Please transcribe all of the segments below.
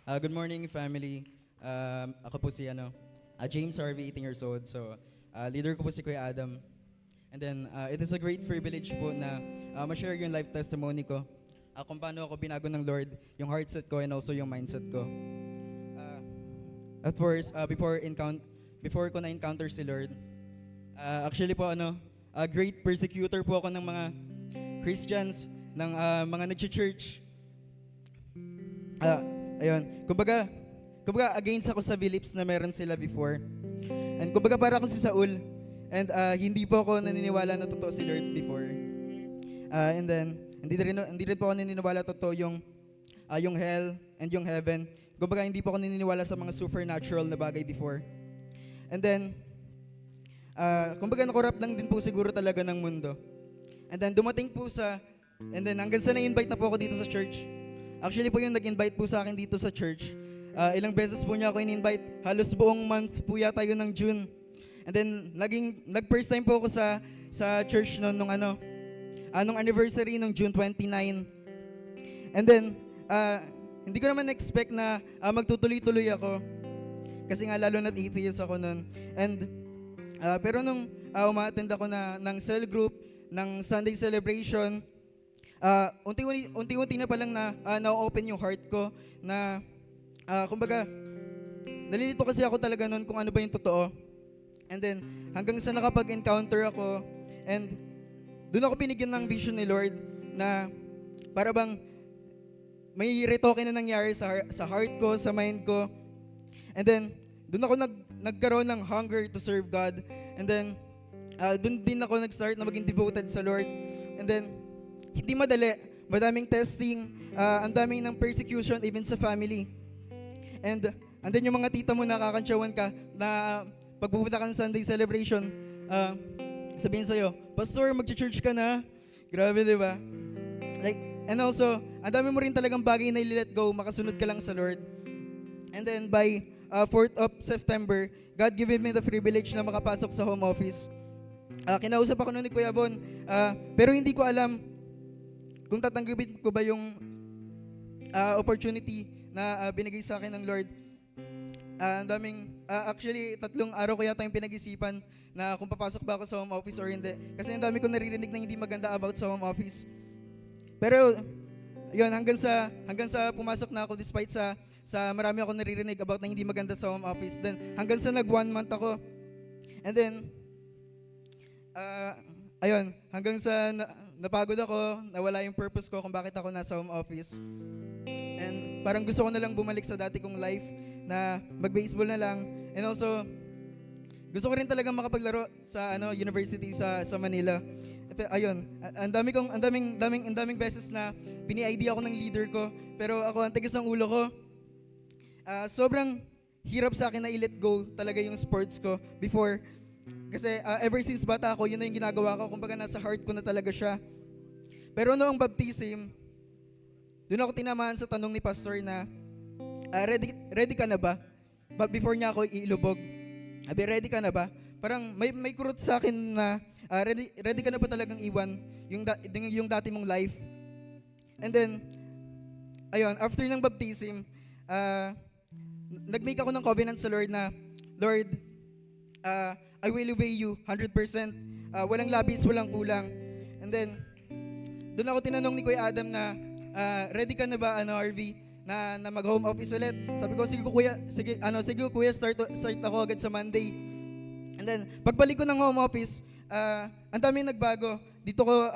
Good morning, family. Ako po si James Harvey, 18 years old. So, leader ko po si Kuya Adam. And then, it is a great privilege po na ma-share yung life testimony ko. Kung paano ako binago ng Lord, yung heart set ko and also yung mindset ko. At first, before ko na-encounter si Lord, actually po, great persecutor po ako ng mga Christians, ng mga nag-church. Ayun, kumbaga against ako sa beliefs na meron sila before. And kumbaga para ako si Saul. And hindi po ako naniniwala na totoo si Lord before. And then, hindi rin po ako naniniwala totoo yung hell and yung heaven. Kumbaga hindi po ako naniniwala sa mga supernatural na bagay before. And then, kumbaga nakorrupt lang din po siguro talaga ng mundo. And then hanggang sa na-invite na po ako dito sa church. Actually po yung nag-invite po sa akin dito sa church. Ilang beses po niya ako in-invite. Halos buong month po yata yun ng June. And then nag-first time po ako sa church nung anniversary nung June 29. And then hindi ko naman expect na magtutuloy-tuloy ako. Kasi nga lalo na't atheist ako nun. And pero nung uma-attend ako ng cell group, ng Sunday celebration, unti-unti na palang na-open yung heart ko na kumbaga nalilito kasi ako talaga noon kung ano ba yung totoo. And then hanggang sa nakapag-encounter ako, and doon ako binigyan ng vision ni Lord na para bang may retoke na nangyari sa heart ko, sa mind ko. And then doon ako nagkaroon ng hunger to serve God. And then doon din ako nag-start na maging devoted sa Lord. And then hindi madali, madaming testing, ang daming ng persecution even sa family. And then yung mga tita mo nakakantsawan ka na pagpupunta ka ng Sunday celebration, sabihin sa'yo, Pastor, mag-church ka na. Grabe, di ba? And also, ang dami mo rin talagang bagay na i-let go, makasunod ka lang sa Lord. And then by 4th of September, God given me the privilege na makapasok sa home office. Kinausap ako noon ni Kuya Bon, pero hindi ko alam kung tatanggapin ko ba yung opportunity na binigay sa akin ng Lord. Ang daming, actually 3 araw ko yata yung pinag-isipan na kung papasok ba ako sa home office or hindi. Kasi ang dami ko naririnig na hindi maganda about sa home office. Pero yun, hanggang sa pumasok na ako despite sa marami ako naririnig about na hindi maganda sa home office. Then hanggang sa nag 1 month ako. And then ayun, hanggang sa napagod ako, nawala yung purpose ko kung bakit ako nasa home office. And parang gusto ko na lang bumalik sa dati kong life na mag-baseball na lang. And also, gusto ko rin talaga makapaglaro sa university sa Manila. Ayun, ang daming beses na bini-idea ako ng leader ko, pero ako ang tigas ng ulo ko. Sobrang hirap sa akin na i-let go talaga yung sports ko before. Kasi ever since bata ako, yun na yung ginagawa ko. Kumbaga nasa heart ko na talaga siya. Pero noong baptism, doon ako tinamaan sa tanong ni Pastor na, ready ka na ba? But before niya ako ilubog, ready ka na ba? Parang may kurot sa akin na, ready ka na ba talagang iwan yung dati mong life? And then, ayun, after ng baptism, nag-make ako ng covenant sa Lord na, Lord, I will obey you 100%. Walang labis, walang kulang. And then, doon ako tinanong ni Kuya Adam na, ready ka na ba, RV, na mag-home office ulit? Sabi ko, sige kuya, start ako agad sa Monday. And then, pagbalik ko ng home office, ang daming nagbago. Dito ko,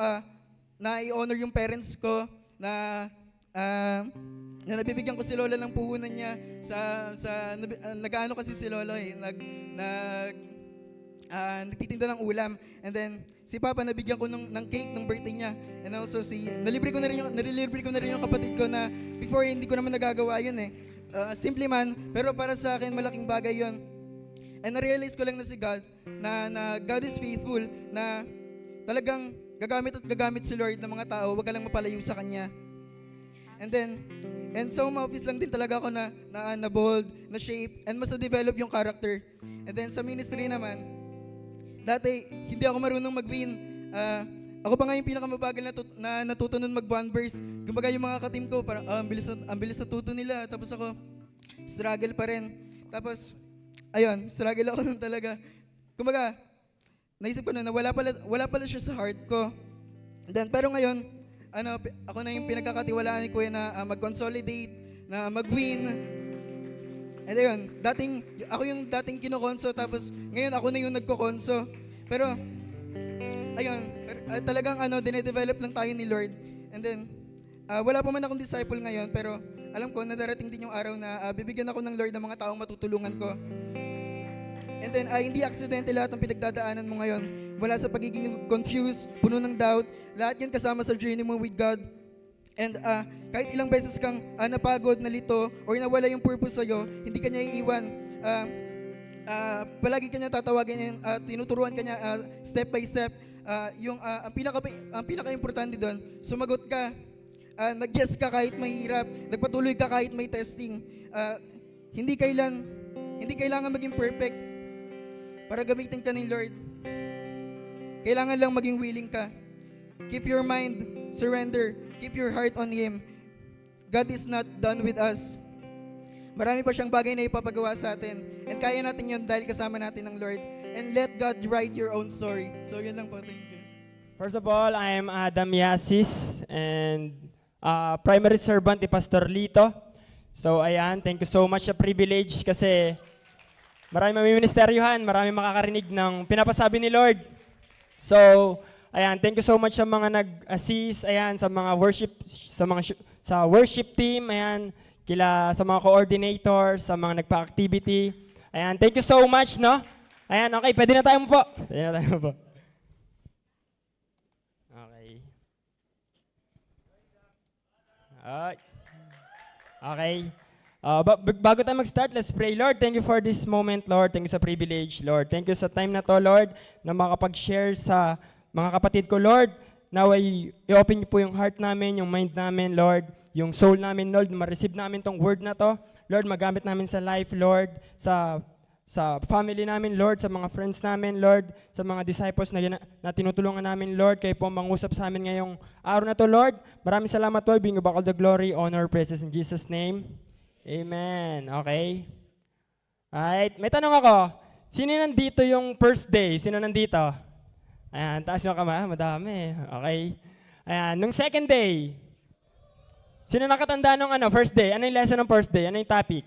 na i-honor yung parents ko, na nabibigyan ko si Lola ng puhunan niya nag-ano kasi si Lolo nagtitinda ng ulam. And then si Papa nabigyan ko ng cake ng birthday niya. And also nalilibre ko na rin yung kapatid ko na before hindi ko naman nagagawa yun simple man, pero para sa akin malaking bagay yun. And na-realize ko lang na si God na God is faithful, na talagang gagamit si Lord ng mga tao, wag ka lang mapalayo sa Kanya. And sa home office lang din talaga ako na bold, na shape, and mas na-develop yung character. And then sa ministry naman, dati hindi ako marunong mag-win. Ako pa nga yung pinakamabagal na natuto nun mag-one verse. Kumbaga yung mga ka-team ko, parang ang bilis natuto nila. Tapos ako, struggle pa rin. Tapos, ayun, struggle ako nun talaga. Kumbaga, naisip ko na wala pala siya sa heart ko. Then, pero ngayon, ako na yung pinagkakatiwalaan ni Kuya na mag-consolidate, na mag-win. And ayun, ako yung dating kinokonso, tapos ngayon ako na yung nagkokonso. Pero, ayun, talagang dinedevelop lang tayo ni Lord. And then, wala pa man akong disciple ngayon, pero alam ko na darating din yung araw na bibigyan ako ng Lord ng mga taong matutulungan ko. And then, hindi aksidente lahat ng pinagdadaanan mo ngayon. Wala sa pagiging confused, puno ng doubt. Lahat yan kasama sa journey mo with God. And kahit ilang beses kang napagod, nalito, or nawala yung purpose sa'yo, hindi ka niya iiwan. Palagi ka niya tatawagin, tinuturuan ka niya step by step. Ang pinaka-importante doon, sumagot ka. Nag-yes ka kahit mahirap, nagpatuloy ka kahit may testing. Hindi kailangan maging perfect para gamitin ka ni Lord. Kailangan lang maging willing ka. Keep your mind, surrender, keep your heart on Him. God is not done with us. Marami pa siyang bagay na ipapagawa sa atin. And kaya natin yun dahil kasama natin ng Lord. And let God write your own story. So yun lang po, thank you. First of all, I am Adam Yasis and primary servant ni Pastor Lito. So ayan, thank you so much sa privilege kasi marami mamiministeryuhan, marami makakarinig ng pinapasabi ni Lord. So ayan, thank you so much sa mga nag-assist, ayan, sa mga sa worship team, ayan, sa mga coordinators, sa mga nagpa-activity. Ayan, thank you so much, no? Ayan, okay, pwede na tayo po. Okay. Okay. Bago tayo mag-start, let's pray. Lord, thank you for this moment, Lord. Thank you sa privilege, Lord. Thank you sa time na to, Lord, na makapag-share sa mga kapatid ko, Lord. Now, i-open niyo po yung heart namin, yung mind namin, Lord, yung soul namin, Lord, ma-receive namin tong word na to. Lord, magamit namin sa life, Lord, sa family namin, Lord, sa mga friends namin, Lord, sa mga disciples na tinutulungan namin, Lord, kayo po mangusap sa amin ngayong araw na to, Lord. Maraming salamat, Lord. Bring you back all the glory, honor, praises in Jesus' name. Amen. Okay? Alright. May tanong ako. Sino nandito yung first day? Sino nandito? Ayan, taas yung kamay. Madami. Okay. Ayan, nung second day, sino nakatanda nung first day? Ano yung lesson ng first day? Ano yung topic?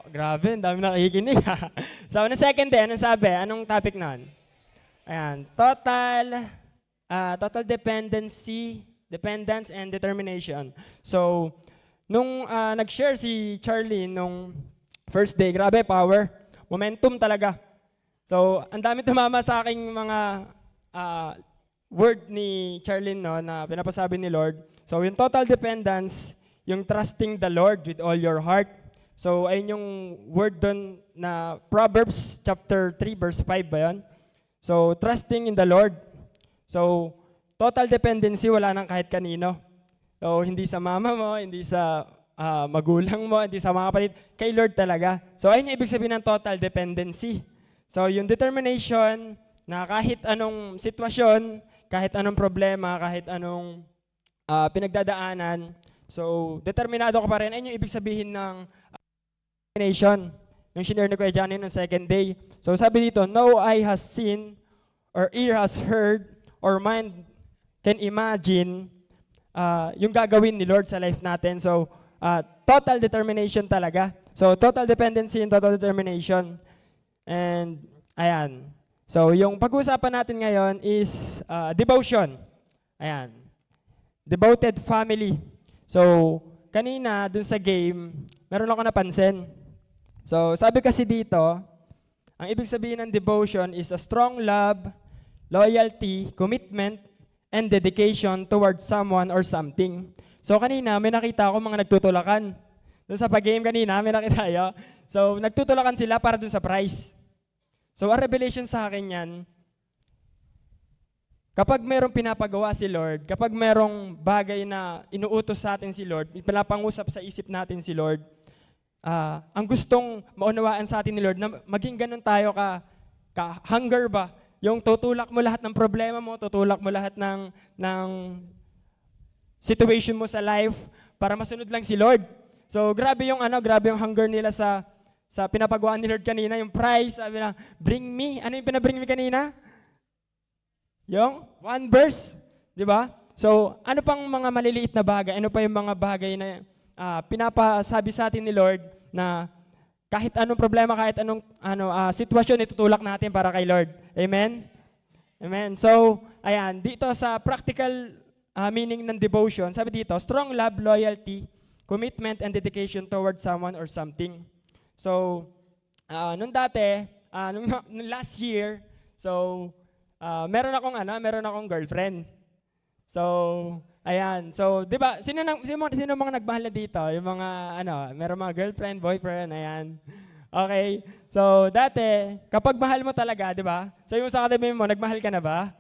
Grabe, ang dami nakikinig. So, ano second day? Anong sabi? Anong topic nun? Ayan, total dependence and determination. So, nung nag-share si Charlie nung first day, grabe, power. Momentum talaga. So, ang dami tumama sa aking mga word ni Charlie, no, na pinapasabi ni Lord. So, yung total dependence, yung trusting the Lord with all your heart. So, ayun yung word doon na Proverbs chapter 3 verse 5 ba yun? So, trusting in the Lord. So, total dependency, wala nang kahit kanino. So, hindi sa mama mo, hindi sa magulang mo, hindi sa mga kapatid, kay Lord talaga. So, ayun yung ibig sabihin ng total dependency. So, yung determination na kahit anong sitwasyon, kahit anong problema, kahit anong pinagdadaanan, so, determinado ka pa rin. Ayun yung ibig sabihin ng determination. Nung shinare ni Kuya Johnny nung second day. So, sabi dito, no eye has seen, or ear has heard, or mind can imagine yung gagawin ni Lord sa life natin. So, total determination talaga. So, total dependency and total determination. And, ayan. So, yung pag-uusapan natin ngayon is devotion. Ayan. Devoted family. So, kanina, dun sa game, meron ako napansin. So, sabi kasi dito, ang ibig sabihin ng devotion is a strong love, loyalty, commitment, and dedication towards someone or something. So kanina, may nakita ako mga nagtutulakan. Doon sa pag-game kanina, may nakita tayo. So nagtutulakan sila para doon sa prize. So a revelation sa akin yan, kapag merong pinapagawa si Lord, kapag merong bagay na inuutos sa atin si Lord, pinapangusap sa isip natin si Lord, ang gustong maunawaan sa atin ni Lord, na maging ganun tayo ka-hunger ba? Yung tutulak mo lahat ng problema mo, tutulak mo lahat ng situation mo sa life para masunod lang si Lord. So, grabe yung hunger nila sa pinapagawa ni Lord kanina, yung prize, sabi na, bring me. Ano yung pinabring me kanina? Yung one verse, di ba? So, ano pang mga maliliit na bagay? Ano pa yung mga bagay na pinapasabi sa atin ni Lord na kahit anong problema, kahit anong sitwasyon, itutulak natin para kay Lord. Amen? Amen. So, ayan, dito sa practical meaning ng devotion, sabi dito, strong love, loyalty, commitment, and dedication towards someone or something. So, nung dati, nung last year, so, meron akong girlfriend. So, ayan. So, 'di ba? Sino mga nagmahal na dito? Yung mga meron mga girlfriend, boyfriend, ayan. Okay. So, dati, kapag mahal mo talaga, 'di ba? Sabi mo sa katabi mo, nagmahal ka na ba?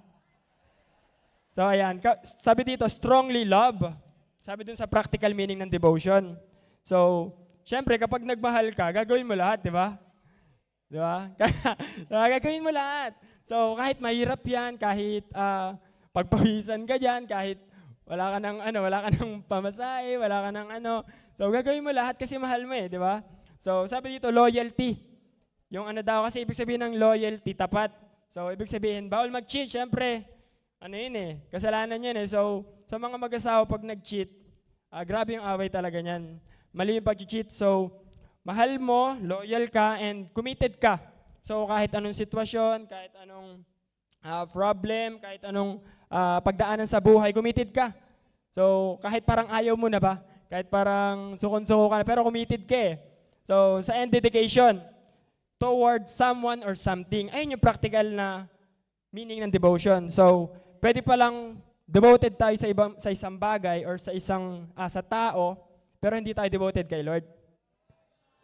So, ayan. Sabi dito, strongly love. Sabi dun sa practical meaning ng devotion. So, syempre, kapag nagmahal ka, gagawin mo lahat, 'di ba? Di ba? Gagawin mo lahat. So, kahit mahirap yan, kahit pagpawisan ka dyan, kahit wala ka ng pamasahe, wala ka ng So, gagawin mo lahat kasi mahal mo di ba? So, sabi dito, loyalty. Yung daw, kasi ibig sabihin ng loyalty, tapat. So, ibig sabihin, bawal mag-cheat, syempre. Kasalanan yun So, sa mga mag-asawa, pag nag-cheat, grabe yung away talaga niyan. Mali yung pag-cheat. So, mahal mo, loyal ka, and committed ka. So kahit anong sitwasyon, kahit anong problem, kahit anong pagdaanan sa buhay, committed ka. So kahit parang ayaw mo na ba? Kahit parang sukon-suko ka na, pero committed ka So sa end, dedication towards someone or something. Ayun yung practical na meaning ng devotion. So pwede palang devoted tayo sa isang bagay or sa tao, pero hindi tayo devoted kay Lord.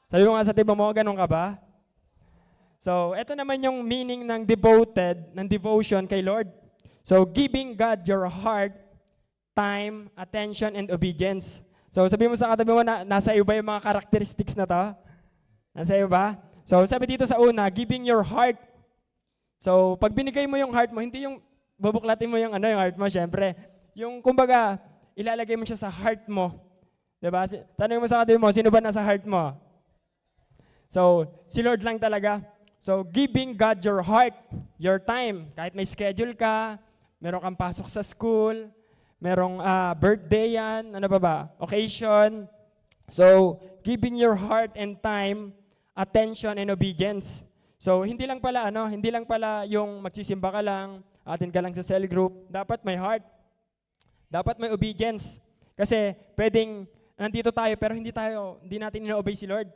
Sabi mo nga sa tiba mo, ganun ka ba? So, ito naman yung meaning ng devotion kay Lord. So, giving God your heart, time, attention, and obedience. So, sabi mo sa katabi mo, nasa iyo ba yung mga characteristics na to? Nasa iyo ba? So, sabi dito sa una, giving your heart. So, pag binigay mo yung heart mo, hindi yung bubuklatin mo yung heart mo, syempre. Yung, kumbaga, ilalagay mo siya sa heart mo. Diba? Tanong mo sa katabi mo, sino ba nasa heart mo? So, si Lord lang talaga. So, giving God your heart, your time. Kahit may schedule ka, meron kang pasok sa school, merong birthday yan, occasion. So, giving your heart and time, attention and obedience. So, hindi lang pala yung magsisimba ka lang, attend ka lang sa cell group. Dapat may heart. Dapat may obedience. Kasi, pwedeng nandito tayo, pero hindi natin ino-obey si Lord.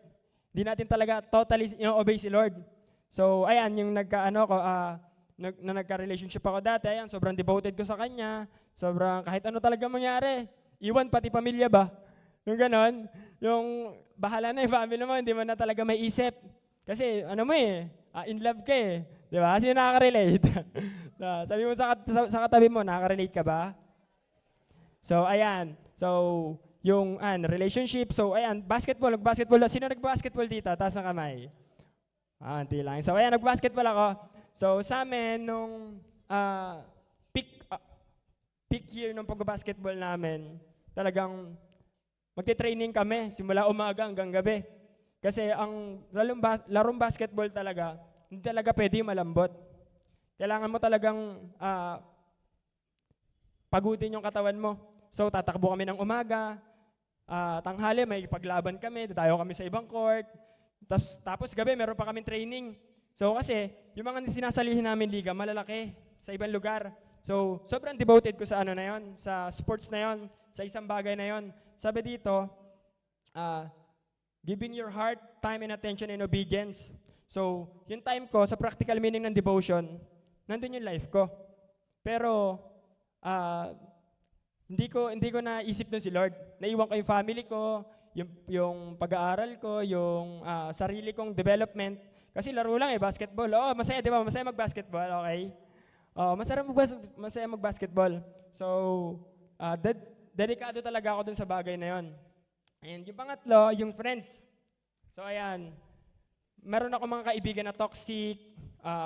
Hindi natin talaga totally ino-obey si Lord. So, ayan, yung nagka-relationship ako dati, ayan, sobrang devoted ko sa kanya, sobrang kahit ano talaga mangyari, iwan pati pamilya ba? Yung ganon, yung bahala na yung family mo, hindi mo na talaga may isip. Kasi, in love ka Di ba? Kasi nakaka-relate. Sabi mo sa katabi mo, nakaka-relate ka ba? So, ayan. So, yung relationship. So, ayan, basketball. Sino nag-basketball dito? Taas ang kamay. Hindi lang. So, ayan, nag-basketball ako. So, sa amin, nung peak year nung pag-basketball namin, talagang magte-training kami, simula umaga hanggang gabi. Kasi ang larong basketball talaga, hindi talaga pwede malambot. Kailangan mo talagang pagutin yung katawan mo. So, tatakbo kami ng umaga, tanghali, may paglaban kami, tayo kami sa ibang court, tapos gabi, meron pa kaming training. So kasi, yung mga sinasalihin namin liga, malalaki sa ibang lugar. So, sobrang devoted ko sa na yon, sa sports na yon, sa isang bagay na yon. Sabi dito, giving your heart, time and attention and obedience. So, yung time ko, sa practical meaning ng devotion, nandun yung life ko. Pero, hindi ko naisip doon si Lord. Naiwan ko yung family ko, yung pag-aaral ko, yung sarili kong development. Kasi laro lang basketball. Masaya, di ba? Masaya mag-basketball, okay? Masaya mag-basketball. So, dedikado talaga ako dun sa bagay na yon. And yung pangatlo, yung friends. So, ayan. Meron ako mga kaibigan na toxic,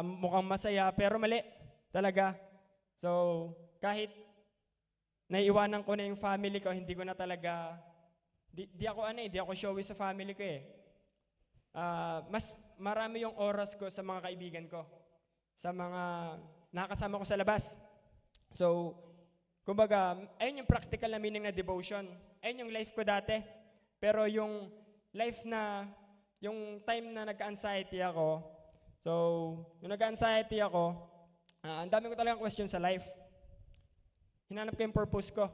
mukhang masaya, pero mali talaga. So, kahit naiiwanan ko na yung family ko, hindi ko na talaga di ako di ako showy sa family ko eh. Mas marami yung oras ko sa mga kaibigan ko, sa mga nakasama ko sa labas. So, kumbaga, ayun yung practical na meaning na devotion. Ayun yung life ko dati. Pero yung yung time na nagka-anxiety ako, so, yung nagka-anxiety ako, ang dami ko talagang question sa life. Hinanap ko yung purpose ko.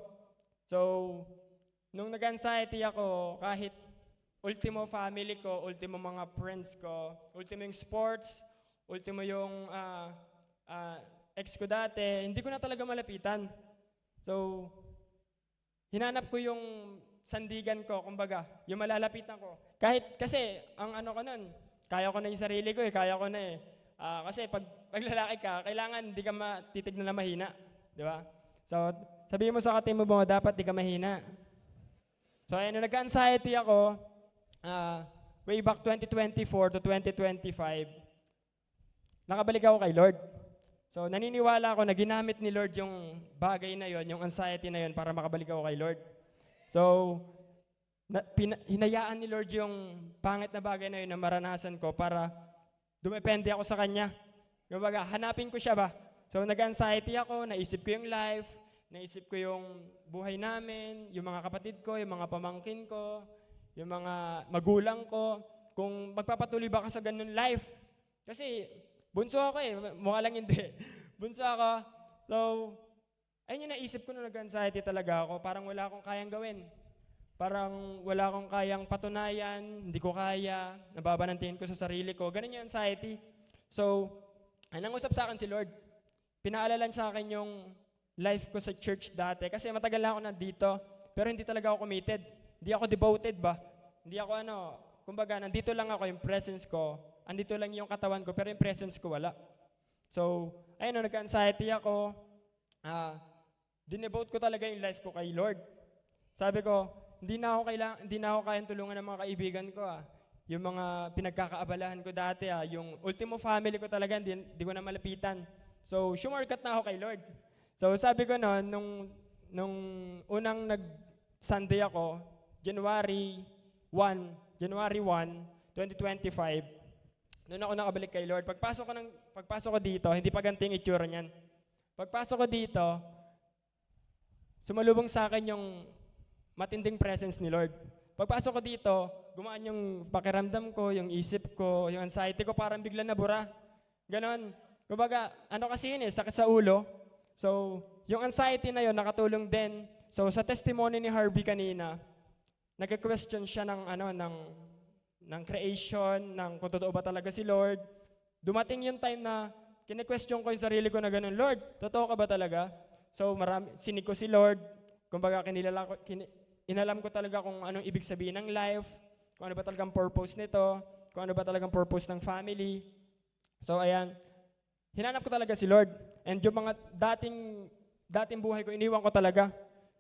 So, nung nag-anxiety ako, kahit ultimo family ko, ultimo mga friends ko, ultimo yung sports, ultimo yung ex ko dati, hindi ko na talaga malapitan. So, hinanap ko yung sandigan ko, kumbaga, yung malalapitan ko. Kasi, ang ano ko nun, kaya ko na yung sarili ko kaya ko na kasi pag lalaki ka, kailangan di ka titignan na mahina. Di ba? So, sabihin mo sa katibo mo, dapat di ka mahina. So, ayun, nung nag-anxiety ako, way back 2024 to 2025, nakabalik ako kay Lord. So, naniniwala ako na ginamit ni Lord yung bagay na yon, yung anxiety na yon para makabalik ako kay Lord. So, hinayaan ni Lord yung pangit na bagay na yun na maranasan ko para dumepende ako sa Kanya. Kumbaga, hanapin ko siya ba? So, nag-anxiety ako, naisip ko yung life, naisip ko yung buhay namin, yung mga kapatid ko, yung mga pamangkin ko, yung mga magulang ko, kung magpapatuloy ba ka sa ganun life. Kasi, bunso ako mukha lang hindi. Bunso ako. So, ayun yung naisip ko nung nag-anxiety talaga ako, parang wala akong kayang gawin. Parang wala akong kayang patunayan, hindi ko kaya, nababanantiin ko sa sarili ko. Ganun yung anxiety. So, anong usap sa akin si Lord? Pinaalalan sa akin yung life ko sa church dati. Kasi matagal na ako nandito, pero hindi talaga ako committed. Hindi ako devoted ba? Hindi ako kumbaga, nandito lang ako, yung presence ko, andito lang yung katawan ko, pero yung presence ko wala. So, ayun, nag-anxiety ako, dinevote ko talaga yung life ko kay Lord. Sabi ko, hindi na ako kayang tulungan ng mga kaibigan ko. Yung mga pinagkakaabalahan ko dati, yung ultimo family ko talaga, hindi ko na malapitan. So, shortcut na ako kay Lord. So, sabi ko noon, nung unang nag-Sunday ako, January 1, 2025, noon ako nakabalik kay Lord. Pagpasok ko dito, hindi pa ganito yung itsura niyan. Pagpasok ko dito, sumalubong sa akin yung matinding presence ni Lord. Pagpasok ko dito, gumaan yung pakiramdam ko, yung isip ko, yung anxiety ko, parang bigla nabura. Ganon. Kumbaga, kasi yun sakit sa ulo. So, yung anxiety na yun, nakatulong din. So, sa testimony ni Harvey kanina, nag-question siya ng creation, ng kung totoo ba talaga si Lord. Dumating yung time na kine-question ko yung sarili ko na gano'n, Lord, totoo ka ba talaga? So, sinig ko si Lord. Kumbaga, inalam ko talaga kung anong ibig sabihin ng life, kung ano ba talagang purpose nito, kung ano ba talagang purpose ng family. So, ayan. Hinanap ko talaga si Lord. And yung mga dating buhay ko, iniwan ko talaga.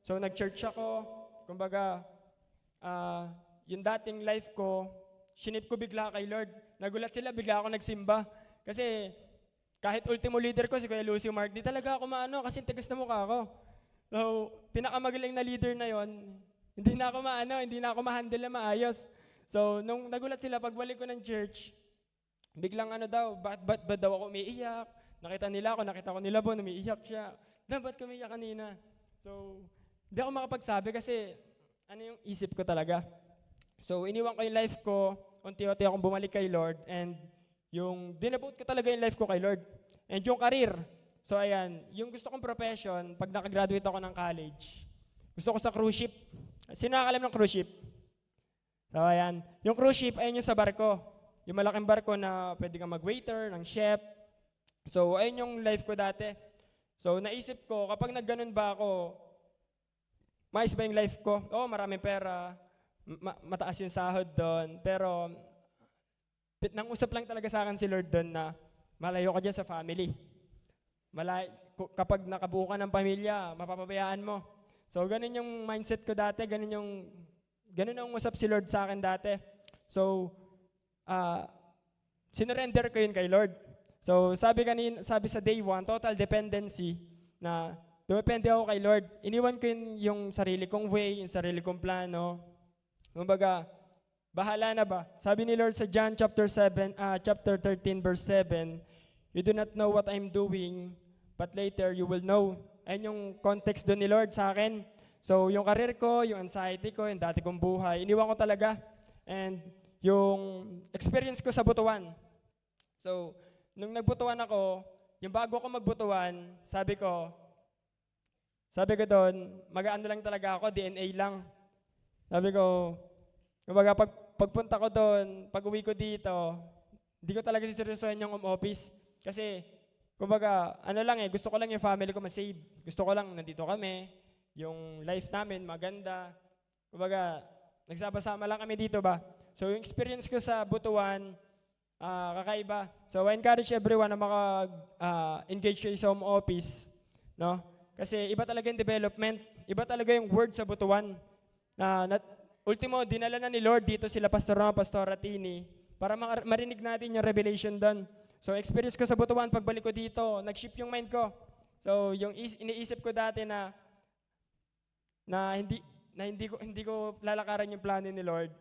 So, nag-church ako. Kumbaga, yung dating life ko, shinip ko bigla kay Lord. Nagulat sila, bigla ako nagsimba. Kasi, kahit ultimo leader ko, si Kuya Lucy Mark, di talaga ako kasi tigas na mukha ko. So, pinakamagaling na leader na yon, hindi na ako ma-handle na maayos. So, nung nagulat sila, pagbalik ko ng church, biglang ba't daw ako umiiyak? Nakita ko nila Bon, umiiyak siya. Ba't kumiiyak kanina? So, hindi ako makapagsabi kasi yung isip ko talaga. So, iniwan ko yung life ko, unti-unti akong bumalik kay Lord, and yung dinabote ko talaga yung life ko kay Lord. And yung career, so ayan, yung gusto kong profession, pag nakagraduate ako ng college, gusto ko sa cruise ship. Sino nakakalam ng cruise ship? So ayan, yung cruise ship, ayun yung sa barko. Yung malaking barko na pwede kang mag-waiter, ng chef. So ayun yung life ko dati. So naisip ko, kapag nagganon ba ako, maayos ba yung life ko? Maraming pera, mataas yung sahod doon. Pero, nang usap lang talaga sa akin si Lord doon na malayo ka dyan sa family. Kapag nakabuo ka ng pamilya, mapapabayaan mo. So, ganun yung mindset ko dati, ganun ang usap si Lord sa akin dati. So, sinurrender ko yun kay Lord. So, sabi sa day 1, total dependency, na dumepende ako kay Lord. Iniwan ko yung sarili kong way, yung sarili kong plano. Kumbaga, bahala na ba? Sabi ni Lord sa John chapter 13 verse 7, "You do not know what I'm doing, but later you will know." Ayun yung context doon ni Lord sa akin. So, yung career ko, yung anxiety ko, yung dati kong buhay, iniwan ko talaga. And yung experience ko sa butuan. So, nung nagbutuan ako, yung bago ako magbutuan, sabi ko doon, mag-aano lang talaga ako, DNA lang. Sabi ko, kumbaga pagpunta ko doon, pag uwi ko dito, hindi ko talaga siseryosohin yung home office. Kasi, kumbaga, ano lang gusto ko lang yung family ko ma-save. Gusto ko lang, nandito kami, yung life namin maganda. Kumbaga, nagsama-sama lang kami dito ba. So, yung experience ko sa butuan, kakaiba. So, I encourage everyone na maka-engage kayo sa home office. No? Kasi iba talaga yung development. Iba talaga yung word sa butuan. Ultimo, dinala na ni Lord dito sila Pastor Ron, Pastor Tini para marinig natin yung revelation doon. So, experience ko sa butuan, pagbalik ko dito, nag-shift yung mind ko. So, yung iniisip ko dati na hindi ko lalakaran yung plano ni Lord,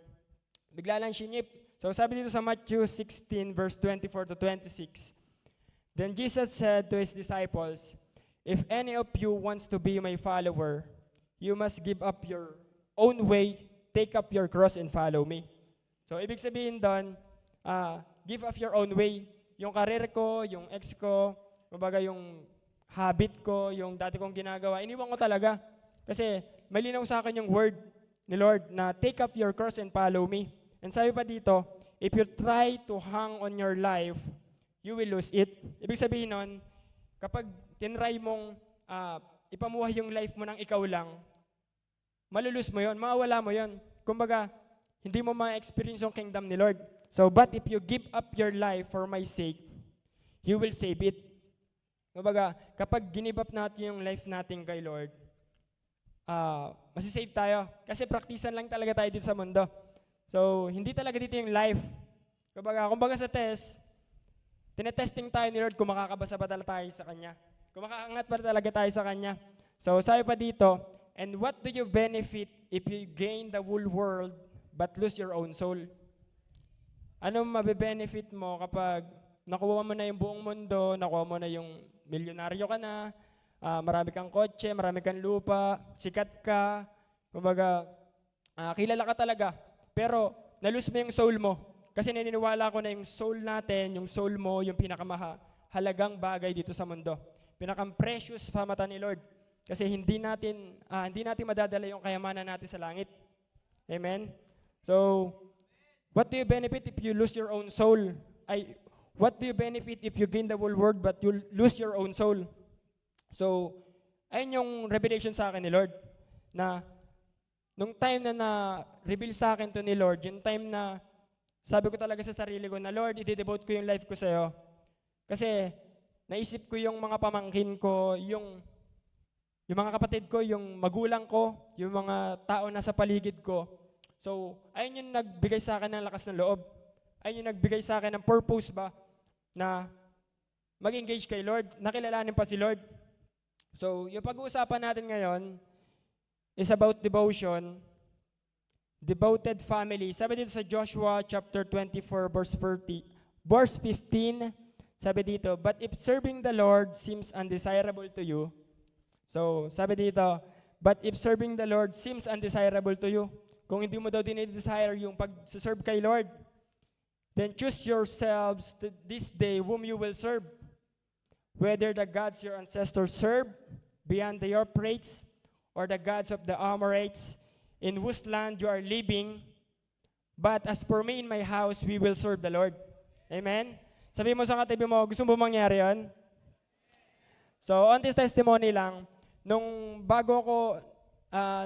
bigla lang sinip. So, sabi dito sa Matthew 16, verse 24 to 26, "Then Jesus said to his disciples, 'If any of you wants to be my follower, you must give up your own way, take up your cross and follow me.'" So, ibig sabihin doon, give up your own way. Yung career ko, yung ex ko, kumbaga yung habit ko, yung dati kong ginagawa, iniwan ko talaga. Kasi malinaw sa akin yung word ni Lord na take up your cross and follow me. And sabi pa dito, if you try to hang on your life, you will lose it. Ibig sabihin nun, kapag tinry mong ipamuhay yung life mo ng ikaw lang, malulus mo yon, mawawala mo yon. Kumbaga, hindi mo ma-experience yung kingdom ni Lord. So, but if you give up your life for my sake, you will save it. Kumbaga, kapag ginib up natin yung life natin kay Lord, masisave tayo. Kasi praktisan lang talaga tayo dito sa mundo. So, hindi talaga dito yung life. Kumbaga sa test, tinetesting tayo ni Lord kung makakabasa ba talaga tayo sa Kanya. Kung makaangat ba talaga tayo sa Kanya. So, sabi pa dito, "And what do you benefit if you gain the whole world but lose your own soul?" Ano mabe-benefit mo kapag nakuha mo na yung buong mundo, nakuha mo na yung milyonaryo ka na, marami kang kotse, marami kang lupa, sikat ka, kumbaga, kilala ka talaga. Pero, na-lose mo yung soul mo. Kasi naniniwala ko na yung soul natin, yung soul mo, yung pinakamahalagang bagay dito sa mundo. Pinakam-precious sa mata ni Lord. Kasi hindi natin madadala yung kayamanan natin sa langit. Amen? So, what do you benefit if you lose your own soul? What do you benefit if you gain the whole world but you lose your own soul? So, ayun yung revelation sa akin ni Lord. Na, nung time na na-reveal sa akin to ni Lord, yung time na sabi ko talaga sa sarili ko na, "Lord, i-devote ko yung life ko sa'yo." Kasi, naisip ko yung mga pamangkin ko, yung mga kapatid ko, yung magulang ko, yung mga tao na sa paligid ko. So, ayun yung nagbigay sa akin ng lakas ng loob. Ayun yung nagbigay sa akin ng purpose ba na mag-engage kay Lord, nakilalanin pa si Lord. So, yung pag-uusapan natin ngayon is about devotion, devoted family. Sabi dito sa Joshua chapter 24 verse 15, sabi dito, "But if serving the Lord seems undesirable to you," so, sabi dito, "But if serving the Lord seems undesirable to you," kung hindi mo daw dinidesire yung pag-serve kay Lord, "then choose yourselves this day whom you will serve, whether the gods your ancestors served beyond the Euphrates, or the gods of the Amorites, in whose land you are living. But as for me and my house, we will serve the Lord." Amen? Sabi mo sa katabi mo, gusto mo mangyari yun? So, on this testimony lang, nung bago ako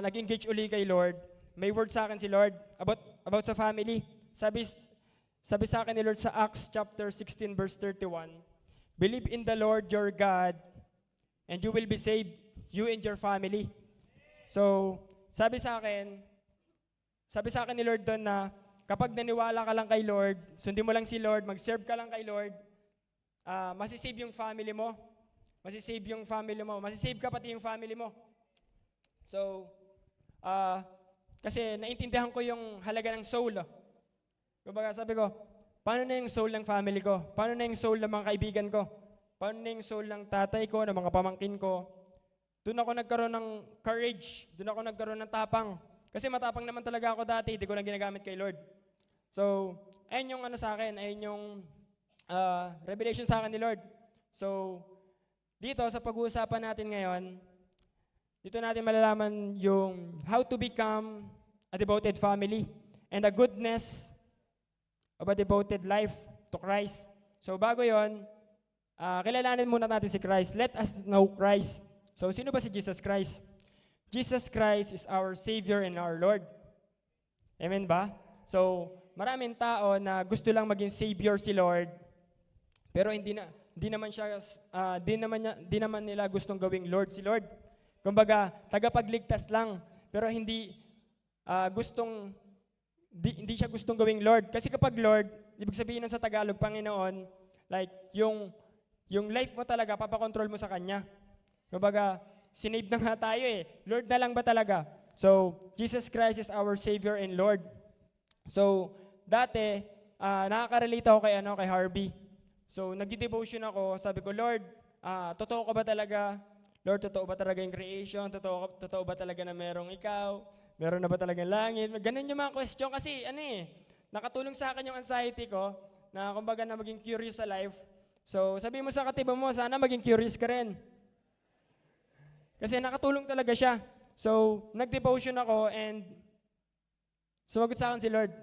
nag-engage uli kay Lord, may word sa akin si Lord about sa family. Sabi sa akin ni Lord sa Acts chapter 16 verse 31, "Believe in the Lord your God, and you will be saved, you and your family." So, sabi sa akin ni Lord doon na kapag naniwala ka lang kay Lord, sundin mo lang si Lord, mag-serve ka lang kay Lord, masisave yung family mo. Masisave ka pati yung family mo. So, Kasi naintindihan ko yung halaga ng soul. Kumbaga sabi ko, paano na yung soul ng family ko? Paano na yung soul ng mga kaibigan ko? Paano na yung soul ng tatay ko, ng mga pamangkin ko? Doon ako nagkaroon ng courage. Doon ako nagkaroon ng tapang. Kasi matapang naman talaga ako dati, hindi ko na ginagamit kay Lord. So, ayun yung ano sa akin, ayun yung revelation sa akin ni Lord. So, dito sa pag-uusapan natin ngayon, dito natin malalaman yung how to become a devoted family and the goodness of a devoted life to Christ. So bago yon, kilalanin muna natin si Christ. Let us know Christ. So sino ba si Jesus Christ? Jesus Christ is our Savior and our Lord. Amen ba? So maraming tao na gusto lang maging Savior si Lord, pero hindi naman nila gustong gawing Lord si Lord. Kumbaga, tagapagligtas lang, pero hindi siya gustong gawing Lord. Kasi kapag Lord, ibig sabihin nun sa Tagalog, Panginoon, like, yung life mo talaga, papakontrol mo sa Kanya. Kumbaga, sinave na nga tayo eh. Lord na lang ba talaga? So, Jesus Christ is our Savior and Lord. So, dati, nakaka-relate ako kay Harvey. So, nag-devotion ako, sabi ko, Lord, totoo ka ba talaga? Lord, totoo ba talaga yung creation? Totoo ba talaga na merong ikaw? Meron na ba talagang langit? Ganun yung mga question kasi nakatulong sa akin yung anxiety ko na kumbaga na maging curious sa life. So, sabi mo sa katiba mo, sana maging curious ka rin. Kasi nakatulong talaga siya. So, nag-devotion ako and sumagot sa akin si Lord.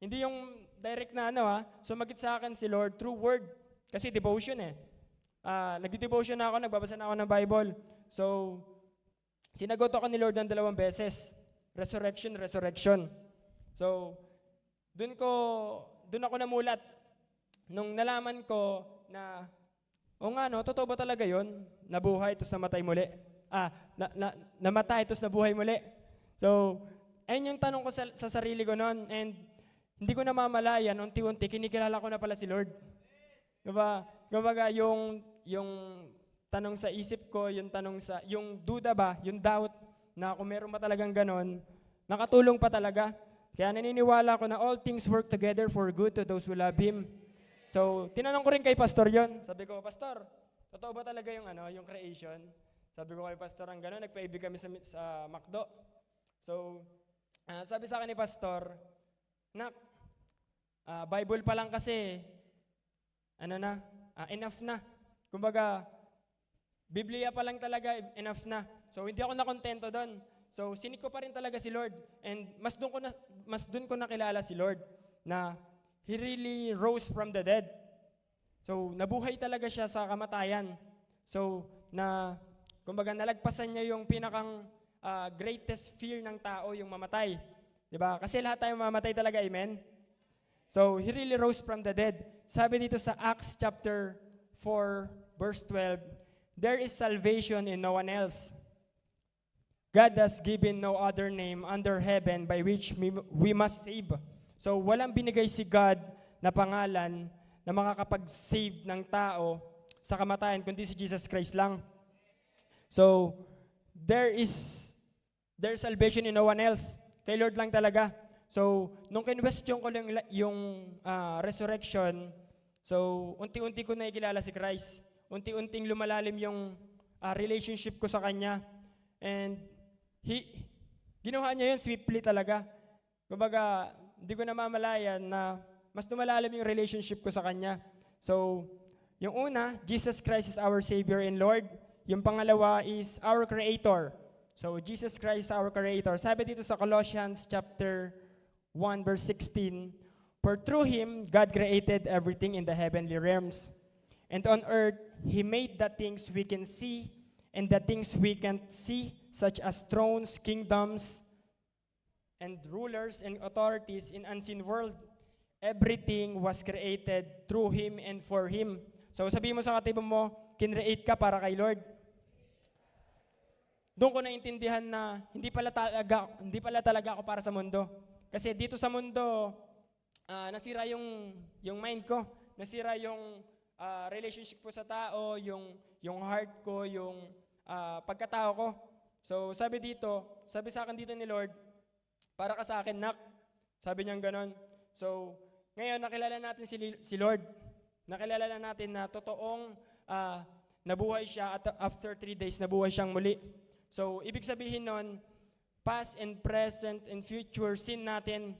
Hindi yung direct na sumagot sa akin si Lord through word. Kasi devotion nag-devotion na ako, nagbabasa na ako ng Bible. So, sinagot ako ni Lord ng 2 beses. Resurrection. So, doon ako namulat. Nung nalaman ko na, totoo ba talaga yun? Nabuhay, tapos namatay muli. Namatay, tapos nabuhay muli. So, ayun yung tanong ko sa sarili ko noon. And hindi ko namamalayan, unti-unti, kinikilala ko na pala si Lord. Kumbaga, yung tanong sa isip ko, yung duda ba, yung doubt, na kung meron ba talagang ganon, nakatulong pa talaga. Kaya naniniwala ko na all things work together for good to those who love Him. So, tinanong ko rin kay Pastor yon. Sabi ko, Pastor, totoo ba talaga yung creation? Sabi ko kay Pastor, ang ganon, nagpaibig kami sa McDo. So, sabi sa akin ni Pastor, Bible pa lang kasi, enough na. Kumbaga, Biblia pa lang talaga, enough na. So, hindi ako nakontento doon. So, sinik ko pa rin talaga si Lord. And mas doon ko nakilala si Lord na He really rose from the dead. So, nabuhay talaga siya sa kamatayan. So, kumbaga, nalagpasan niya yung pinakang greatest fear ng tao, yung mamatay. Diba? Kasi lahat tayo mamatay talaga, amen? So, He really rose from the dead. Sabi dito sa Acts chapter 4, verse 12, there is salvation in no one else. God has given no other name under heaven by which we must save. So, walang binigay si God na pangalan na makakapag-save ng tao sa kamatayan, kundi si Jesus Christ lang. So, there's salvation in no one else. Kay Lord lang talaga. So, nung kinwestiyon ko lang yung resurrection, so, unti-unti ko nakikilala si Christ. Unti-unting lumalalim yung relationship ko sa Kanya. And, ginawa niya yun swiftly talaga. Kumbaga, hindi ko namamalayan na mas lumalalim yung relationship ko sa Kanya. So, yung una, Jesus Christ is our Savior and Lord. Yung pangalawa is our Creator. So, Jesus Christ is our Creator. Sabi dito sa Colossians chapter 1 verse 16, for through Him, God created everything in the heavenly realms. And on earth, He made the things we can see and the things we can't see, such as thrones, kingdoms, and rulers and authorities in unseen world. Everything was created through Him and for Him. So sabihin mo sa katibo mo, kinreate ka para kay Lord. Doon ko naintindihan na hindi pala talaga ako para sa mundo. Kasi dito sa mundo, nasira yung mind ko, nasira yung relationship ko sa tao, yung heart ko, yung pagkatao ko. So sabi sa akin dito ni Lord, para ka sa akin, nak. Sabi niya ganon. So, ngayon, nakilala natin si Lord. Nakilala na natin na totoong nabuhay siya at after 3 days, nabuhay siyang muli. So, ibig sabihin nun, past and present and future sin natin,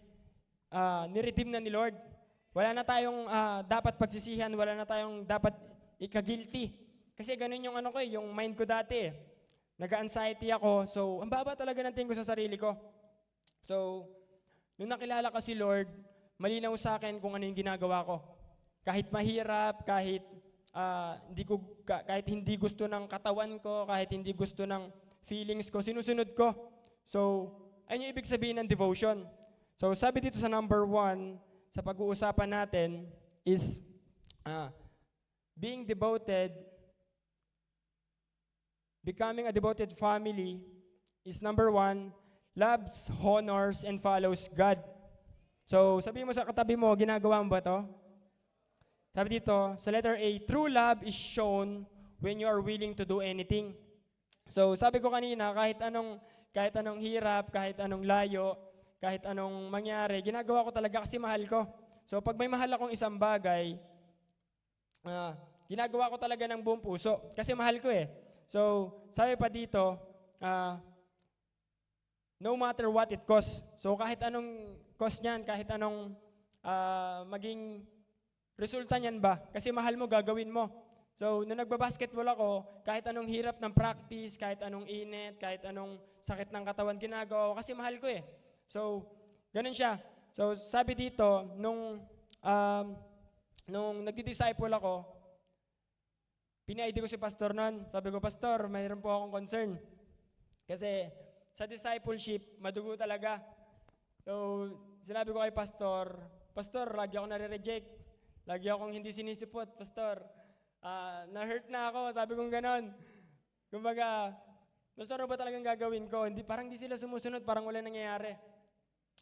niredeem na ni Lord. Wala na tayong dapat pagsisihan, wala na tayong dapat ika-guilty. Kasi ganun yung yung mind ko dati. Nag-anxiety ako, so ang baba talaga ng tingin ko sa sarili ko. So, nung nakilala ko si Lord, malinaw sa akin kung ano yung ginagawa ko. Kahit mahirap, kahit hindi gusto ng katawan ko, kahit hindi gusto ng feelings ko, sinusunod ko. So, ayun yung ibig sabihin ng devotion. So, sabi dito sa number 1, sa pag-uusapan natin, is being devoted, becoming a devoted family is number 1, loves, honors, and follows God. So, sabi mo sa katabi mo, ginagawa mo ba to? Sabi dito, sa letter A, true love is shown when you are willing to do anything. So, sabi ko kanina, kahit anong hirap, kahit anong layo, kahit anong mangyari, ginagawa ko talaga kasi mahal ko. So, pag may mahal akong isang bagay, ginagawa ko talaga ng buong puso kasi mahal ko eh. So, sabi pa dito, no matter what it costs. So, kahit anong cost niyan, kahit anong maging resulta niyan ba, kasi mahal mo, gagawin mo. So, nung nagbabasketball ako, kahit anong hirap ng practice, kahit anong init, kahit anong sakit ng katawan, ginagawa ko kasi mahal ko eh. So, ganun siya. So, sabi dito, nung nagdi-disciple ako, pina-ID ko si pastor nun. Sabi ko, pastor, mayroon po akong concern. Kasi sa discipleship, madugo talaga. So, sinabi ko kay pastor, lagi ako nare-reject. Lagi akong hindi sinisipot, pastor. Na-hurt na ako, sabi kong ganon. Kumbaga, pastor, ano ba talagang gagawin ko? Parang hindi sila sumusunod, parang wala nangyayari.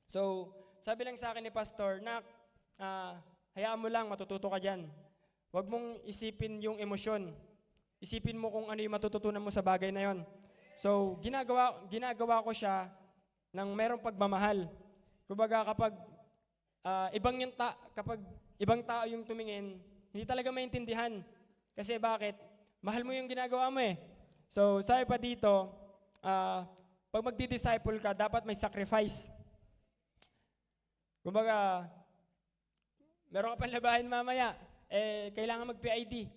So, sabi lang sa akin ni pastor, nak, hayaan mo lang, matututo ka dyan. Huwag mong isipin yung emosyon. Isipin mo kung ano yung matututunan mo sa bagay na yon. So, ginagawa ko siya ng merong pagmamahal. Kumbaga, kapag ibang tao yung tumingin, hindi talaga maintindihan. Kasi bakit? Mahal mo yung ginagawa mo eh. So, sabi pa dito, pag magdi-disciple ka, dapat may sacrifice. Kumbaga, meron ka pang labahin mamaya, kailangan mag-PID.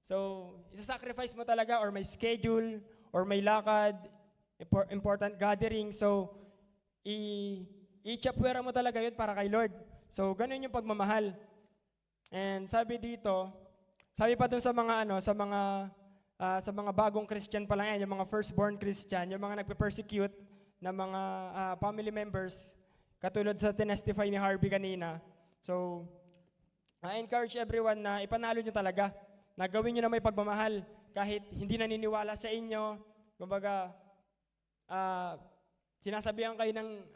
So, isa-sacrifice mo talaga or may schedule, or may lakad, important gathering. So, i-chapwera mo talaga yun para kay Lord. So, ganun yung pagmamahal. And sabi dito, sabi pa dun sa mga bagong Christian pa lang yan, yung mga firstborn Christian, yung mga nagpe-persecute na mga family members, katulad sa tinestify ni Harvey kanina. So, I encourage everyone na ipanalo nyo talaga, na gawin nyo na may pagmamahal, kahit hindi naniniwala sa inyo. Kumbaga, sinasabihan kayo ng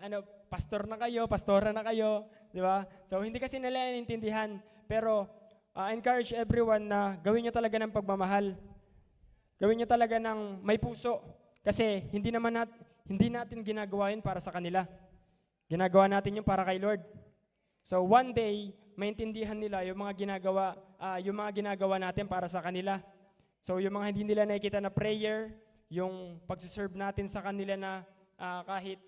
pastor na kayo, pastora na kayo, di ba? So, hindi kasi nila naintindihan. Pero, encourage everyone na gawin nyo talaga ng pagmamahal. Gawin nyo talaga ng may puso. Kasi, hindi natin ginagawa yun para sa kanila. Ginagawa natin yun para kay Lord. So, one day, maintindihan nila yung mga ginagawa natin para sa kanila. So, yung mga hindi nila nakikita na prayer, yung pagsiserve natin sa kanila na kahit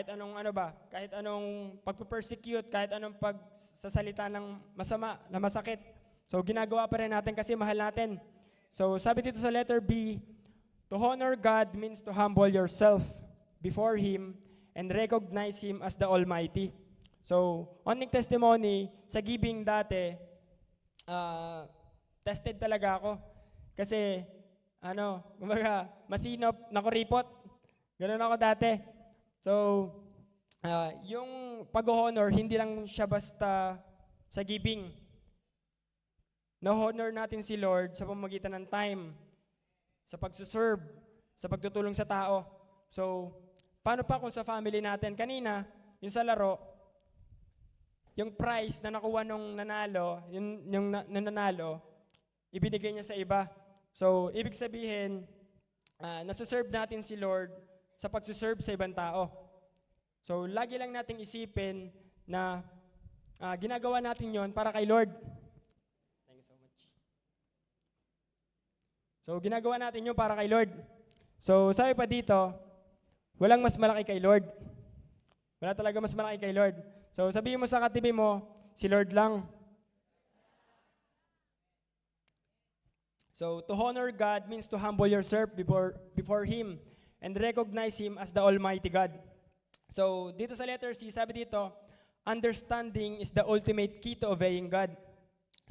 anong pagpe-persecute, kahit anong pagsasalita ng masama, na masakit. So, ginagawa pa rin natin kasi mahal natin. So, sabi dito sa letter B, to honor God means to humble yourself before Him and recognize Him as the Almighty. So, onting testimony, sa giving dati, tested talaga ako. Kasi, kumbaga, masinop, nakuripot. Ganun ako dati. So, yung pag-honor, hindi lang siya basta sa giving. Na-honor natin si Lord sa pamamagitan ng time, sa pagsuserve, sa pagtutulong sa tao. So, paano pa kung sa family natin? Kanina, yung sa laro, yung prize na nakuha nung nanalo, yung nanalo, ibinigay niya sa iba. So, ibig sabihin, nasuserve natin si Lord sa pagsuserve sa ibang tao. So, lagi lang nating isipin na ginagawa natin yon para kay Lord. Thank you so much. So, ginagawa natin yun para kay Lord. So, sabi pa dito, walang mas malaki kay Lord. Wala talaga mas malaki kay Lord. So, sabihin mo sa katabi mo, si Lord lang. So, to honor God means to humble yourself before Him and recognize Him as the Almighty God. So, dito sa letter C, sabi dito, understanding is the ultimate key to obeying God.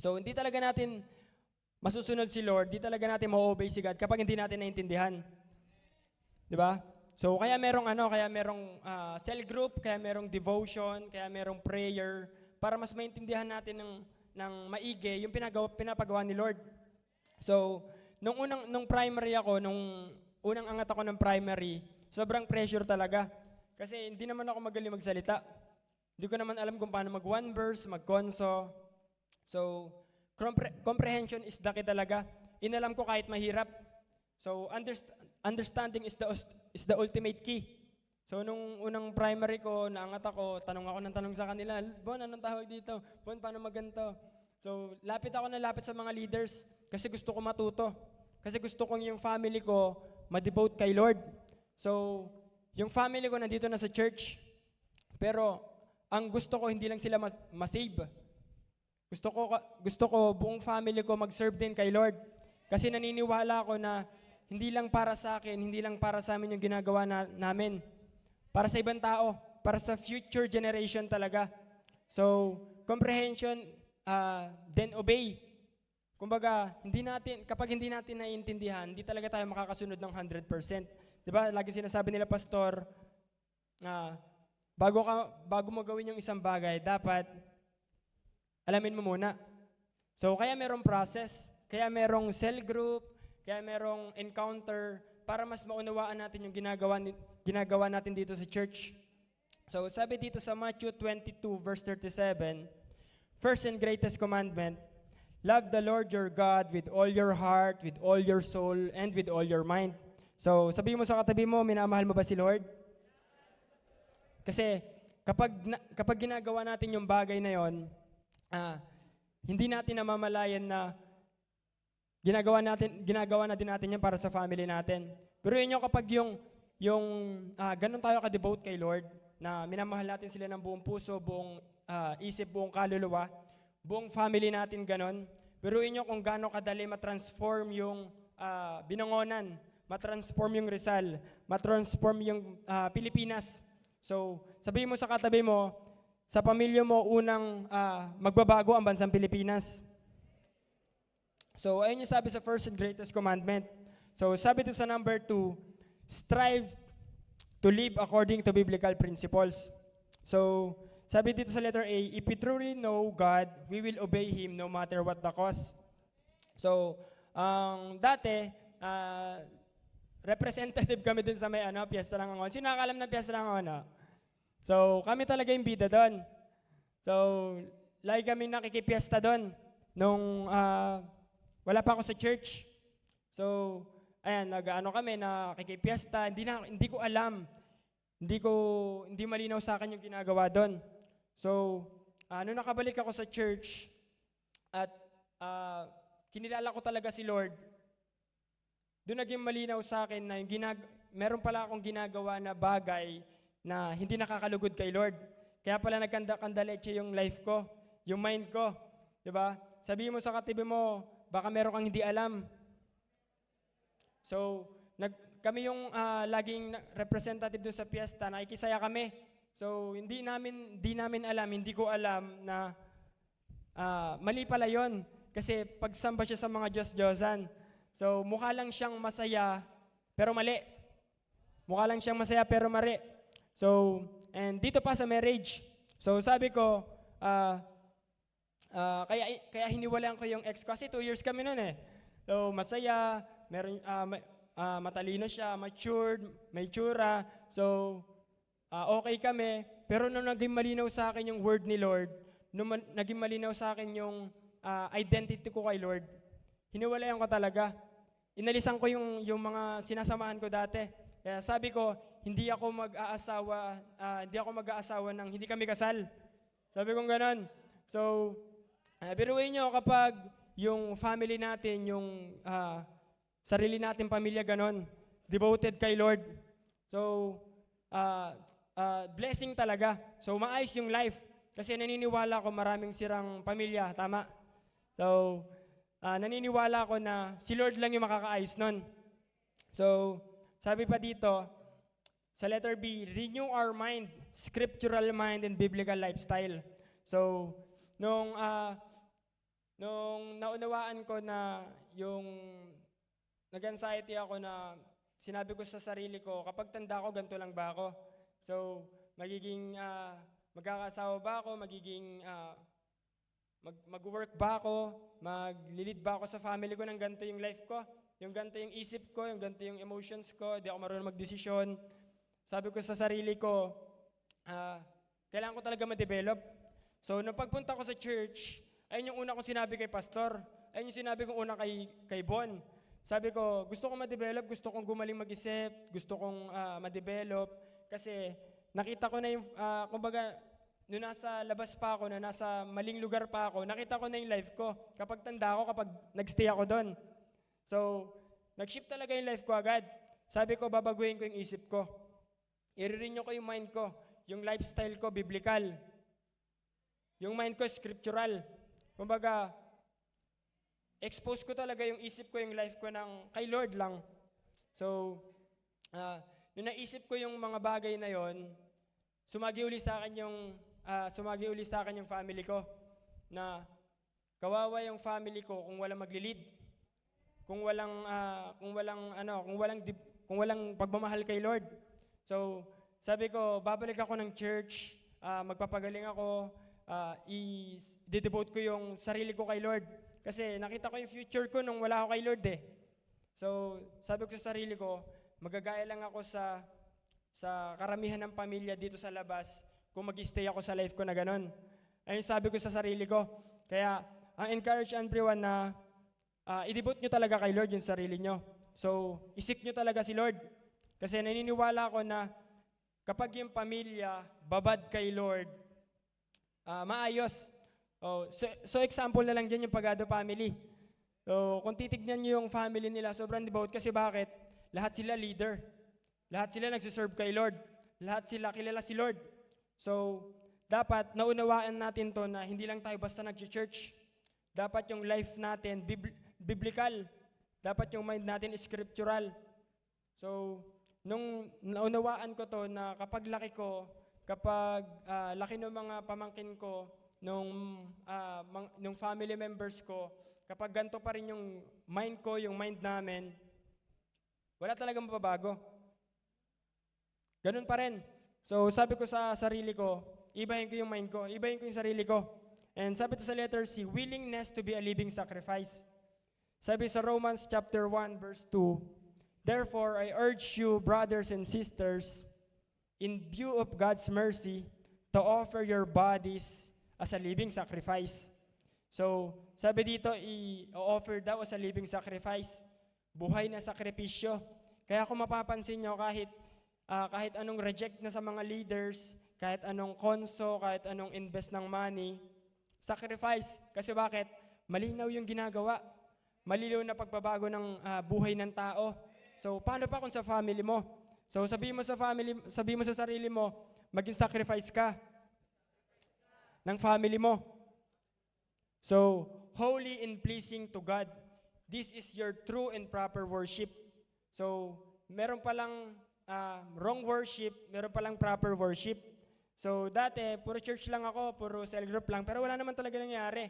So, hindi talaga natin masusunod si Lord, hindi talaga natin ma-obey si God kapag hindi natin naintindihan. Di ba? So, kaya merong cell group, kaya merong devotion, kaya merong prayer, para mas maintindihan natin ng maigi yung pinapagawa ni Lord. So, nung primary ako, nung unang angat ako ng primary, sobrang pressure talaga. Kasi hindi naman ako magaling magsalita. Hindi ko naman alam kung paano mag one verse, mag-conso. So, comprehension is the key talaga. Inalam ko kahit mahirap. So, understanding is the ultimate key. So, nung unang primary ko, naangat ako, tanong ako ng tanong sa kanila, Bon, anong tawag dito? Bon, paano maganto? So, lapit ako na lapit sa mga leaders kasi gusto ko matuto. Kasi gusto kong yung family ko ma-devote kay Lord. So, yung family ko nandito na sa church, pero ang gusto ko hindi lang sila ma-save. Gusto ko buong family ko mag-serve din kay Lord. Kasi naniniwala ako na hindi lang para sa akin, hindi lang para sa amin yung ginagawa namin. Para sa ibang tao, para sa future generation talaga. So, comprehension, then obey. Kumbaga, kapag hindi natin naiintindihan, hindi talaga tayo makakasunod ng 100%. Diba? Lagi sinasabi nila, Pastor, bago mo gawin yung isang bagay, dapat alamin mo muna. So, kaya merong process, kaya merong cell group, kaya merong encounter, para mas maunawaan natin yung ginagawa natin dito sa church. So, sabi dito sa Matthew 22, verse 37, first and greatest commandment, love the Lord your God with all your heart, with all your soul, and with all your mind. So, sabihin mo sa katabi mo, minamahal mo ba si Lord? Kasi, kapag ginagawa natin yung bagay na yon, hindi natin namamalayan na ginagawa na din natin yan para sa family natin. Pero yun yung kapag ganun tayo ka-devote kay Lord, na minamahal natin sila ng buong puso, buong isip, buong kaluluwa, buong family natin ganun. Pero yun yung kung gaano kadali matransform yung Binangonan, matransform yung Rizal, matransform yung Pilipinas. So, sabihin mo sa katabi mo, sa pamilya mo, unang magbabago ang bansang Pilipinas. So, ayun yung sabi sa first and greatest commandment. So, sabi to sa number 2, strive to live according to biblical principles. So, sabi dito sa letter A, if we truly know God, we will obey Him no matter what the cost. So, dati, representative kami dun sa may Piyesta ng Angon. Sino nakakalam ng Piyesta ng Angon? So, kami talaga yung bida doon. So, lagi kami nakikipiesta doon nung wala pa ako sa church. So, ayan, kami, nakikipiesta. Hindi ko alam. Hindi malinaw sa akin yung ginagawa doon. So, nung nakabalik ako sa church at kinilala ko talaga si Lord, doon naging malinaw sa akin na meron pala akong ginagawa na bagay na hindi nakakalugod kay Lord. Kaya pala nagkandaleche yung life ko, yung mind ko. Diba? Sabihin mo sa katabi mo, baka meron kang hindi alam. So, kami yung laging representative doon sa piyesta, nakikisaya kami. So, hindi namin alam, hindi ko alam na mali pala yon. Kasi pagsamba siya sa mga Diyos-Diyosan. So, mukha lang siyang masaya, pero mali. Mukha lang siyang masaya, pero mali. So, and dito pa sa marriage. So, sabi ko, kaya hiniwalaan ko yung ex ko. Kasi 2 years kami noon eh. So, masaya, matalino siya, matured, may tsura. So, okay kami. Pero nung naging malinaw sa akin yung word ni Lord, nung naging malinaw sa akin yung identity ko kay Lord, hiniwalayan ko talaga. Inalisan ko yung mga sinasamahan ko dati. Kaya sabi ko, hindi ako mag-aasawa ng hindi kami kasal. Sabi kong ganon. So, biruin nyo kapag yung family natin, yung sarili natin pamilya ganon, devoted kay Lord. So, blessing talaga. So, maayos yung life. Kasi naniniwala ko maraming sirang pamilya, tama? So, naniniwala ko na si Lord lang yung makakaayos nun. So, sabi pa dito, sa letter B, renew our mind, scriptural mind and biblical lifestyle. So, nung naunawaan ko na yung nag-anxiety ako na sinabi ko sa sarili ko, kapag tanda ko, ganito lang ba ako? So, magkakasawa ba ako? Mag-work ba ako? Mag-lead ba ako sa family ko ng ganito yung life ko? Yung ganito yung isip ko, yung ganito yung emotions ko, di ako marunong magdesisyon. Sabi ko sa sarili ko, kailangan ko talaga ma-develop. So, nung pagpunta ko sa church, ayun yung una kong sinabi kay pastor. Ayun yung sinabi kong una kay Bon. Sabi ko, gusto kong ma-develop, gusto kong gumaling mag-isip, gusto kong ma-develop. Kasi nakita ko na yung, kumbaga, nung nasa labas pa ako, na nasa maling lugar pa ako, nakita ko na yung life ko. Kapag tanda ako, kapag nagstay ako doon. So, nag-shift talaga yung life ko agad. Sabi ko, babaguhin ko yung isip ko. I-renew ko yung mind ko. Yung lifestyle ko, biblical. Yung mind ko, scriptural. Kumbaga, expose ko talaga yung isip ko, yung life ko ng kay Lord lang. So, nung naisip ko yung mga bagay na yon, sumagi uli sa akin yung family ko na kawawa yung family ko kung walang maglilid. Kung walang pagmamahal kay Lord. So, sabi ko, babalik ako ng church, magpapagaling ako, i-devote ko yung sarili ko kay Lord. Kasi nakita ko yung future ko nung wala ako kay Lord eh. So, sabi ko sa sarili ko, magagaya lang ako sa karamihan ng pamilya dito sa labas kung mag-stay ako sa life ko na ganon. Ayun sabi ko sa sarili ko. Kaya, ang encourage everyone na i-devote nyo talaga kay Lord yung sarili nyo. So, isik nyo talaga si Lord. Kasi naniniwala ko na kapag yung pamilya babad kay Lord, maayos. So example na lang dyan yung Pagado family. So, kung titignan nyo yung family nila, sobrang devout. Kasi bakit? Lahat sila leader. Lahat sila nagsiserve kay Lord. Lahat sila kilala si Lord. So, dapat naunawaan natin to na hindi lang tayo basta nag-church. Dapat yung life natin, biblical. Dapat yung mind natin scriptural. So, nung naunawaan ko to na kapag laki ng mga pamangkin ko, nung family members ko, kapag ganito pa rin yung mind ko, yung mind namin, wala talagang mababago. Ganun pa rin. So, sabi ko sa sarili ko, ibahin ko yung mind ko, ibahin ko yung sarili ko. And sabi to sa letter C, willingness to be a living sacrifice. Sabi sa Romans chapter 1, verse 2, therefore, I urge you, brothers and sisters, in view of God's mercy, to offer your bodies as a living sacrifice. So, sabi dito, i-offer daw as a living sacrifice. Buhay na sakripisyo. Kaya kung mapapansin nyo, kahit anong reject na sa mga leaders, kahit anong konso, kahit anong invest ng money, sacrifice. Kasi bakit? Malinaw yung ginagawa. Malinaw na pagbabago ng buhay ng tao. So, paano pa kung sa family mo? So, sabihin mo sa sarili mo, maging sacrifice ka ng family mo. So, holy and pleasing to God. This is your true and proper worship. So, meron palang wrong worship, meron palang proper worship. So, dati, puro church lang ako, puro cell group lang, pero wala naman talaga nangyari.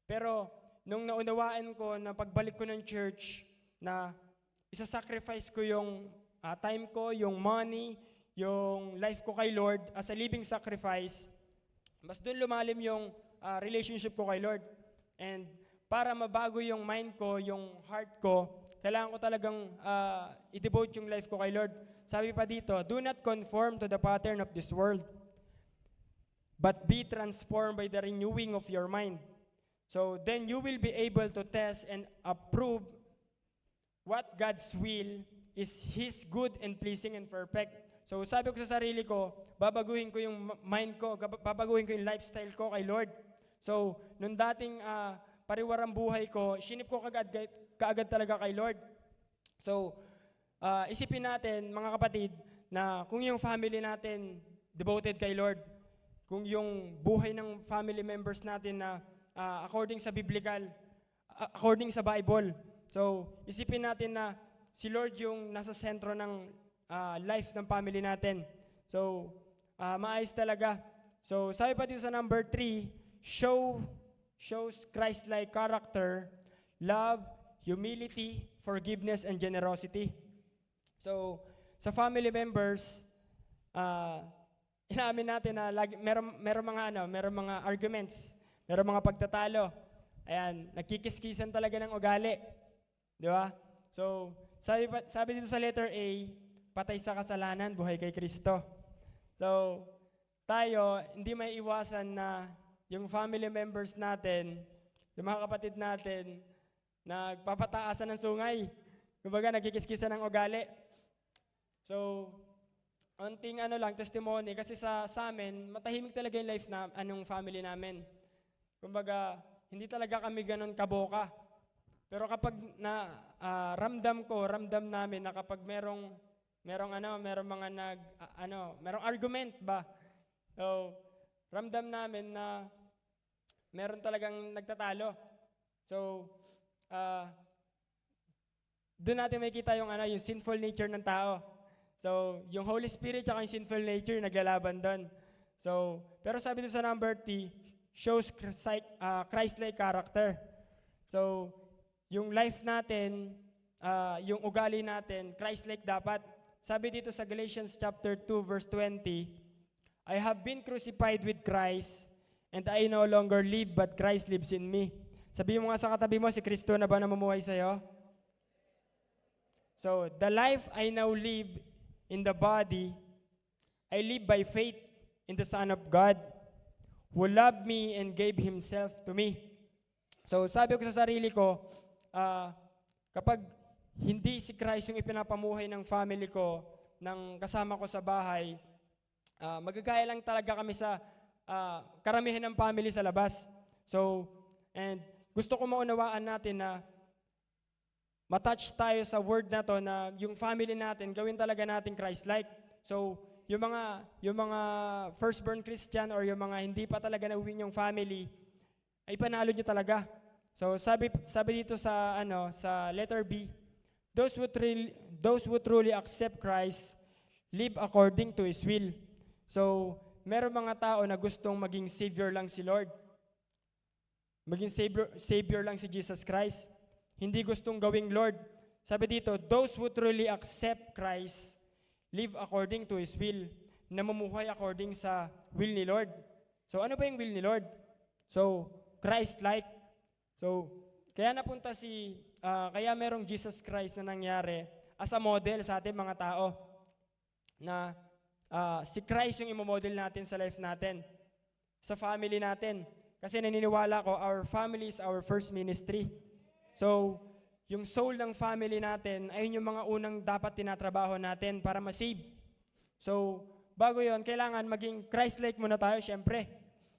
Pero, nung naunawaan ko na pagbalik ko ng church, na isa-sacrifice ko yung time ko, yung money, yung life ko kay Lord as a living sacrifice, mas doon lumalim yung relationship ko kay Lord. And para mabago yung mind ko, yung heart ko, kailangan ko talagang i-devote yung life ko kay Lord. Sabi pa dito, do not conform to the pattern of this world, but be transformed by the renewing of your mind. So then you will be able to test and approve what God's will is His good and pleasing and perfect. So sabi ko sa sarili ko, babaguhin ko yung mind ko, babaguhin ko yung lifestyle ko kay Lord. So, nung dating pariwarang buhay ko, sinip ko kaagad talaga kay Lord. So, isipin natin, mga kapatid, na kung yung family natin devoted kay Lord, kung yung buhay ng family members natin na according sa biblical, according sa Bible. So, isipin natin na si Lord yung nasa sentro ng life ng family natin. So, maayos talaga. So, sabi pa dito sa number 3, shows Christ-like character, love, humility, forgiveness, and generosity. So, sa family members, inamin natin na meron mga arguments, meron mga pagtatalo. Ayan, nagkikiskisan talaga ng ugali. Di ba? So, sabi dito sa letter A, patay sa kasalanan, buhay kay Kristo. So, tayo, hindi may iwasan na yung family members natin, yung mga kapatid natin, nagpapataasan ng sungay. Kumbaga, nagkikiskisan ng ugali. So, onting testimony, kasi sa amin, matahimik talaga yung life na anong family namin. Kumbaga, hindi talaga kami ganun kaboka. Pero kapag ramdam namin na kapag merong argument ba? So, ramdam namin na meron talagang nagtatalo. So, doon natin makikita yung sinful nature ng tao. So, yung Holy Spirit at yung sinful nature naglalaban doon. So, pero sabi doon sa number 3, shows Christ-like character. So, yung life natin, yung ugali natin, Christ-like dapat. Sabi dito sa Galatians chapter 2 verse 20, I have been crucified with Christ, and I no longer live, but Christ lives in me. Sabi mo nga sa katabi mo, si Kristo na ba namumuhay sa'yo? So, the life I now live in the body, I live by faith in the Son of God, who loved me and gave Himself to me. So, sabi ko sa sarili ko, kapag hindi si Christ yung ipinapamuhay ng family ko, ng kasama ko sa bahay, magagaya lang talaga kami sa karamihan ng family sa labas. So, and gusto ko maunawaan natin na matouch tayo sa word na to na yung family natin, gawin talaga natin Christ-like. So, yung mga firstborn Christian or yung mga hindi pa talaga nauwi yung family, ay panalo nyo talaga. So, sabi dito sa letter B, those who truly accept Christ live according to His will. So, meron mga tao na gustong maging Savior lang si Lord. Maging Savior lang si Jesus Christ. Hindi gustong gawing Lord. Sabi dito, those who truly accept Christ live according to His will. Namumuhay according sa will ni Lord. So, ano ba yung will ni Lord? So, Christ-like. So, kaya napunta kaya merong Jesus Christ na nangyari as a model sa ating mga tao na si Christ yung imomodel natin sa life natin, sa family natin. Kasi naniniwala ko, our family is our first ministry. So, yung soul ng family natin, ayun yung mga unang dapat tinatrabaho natin para ma-save. So, bago yon, kailangan maging Christ-like muna tayo, syempre.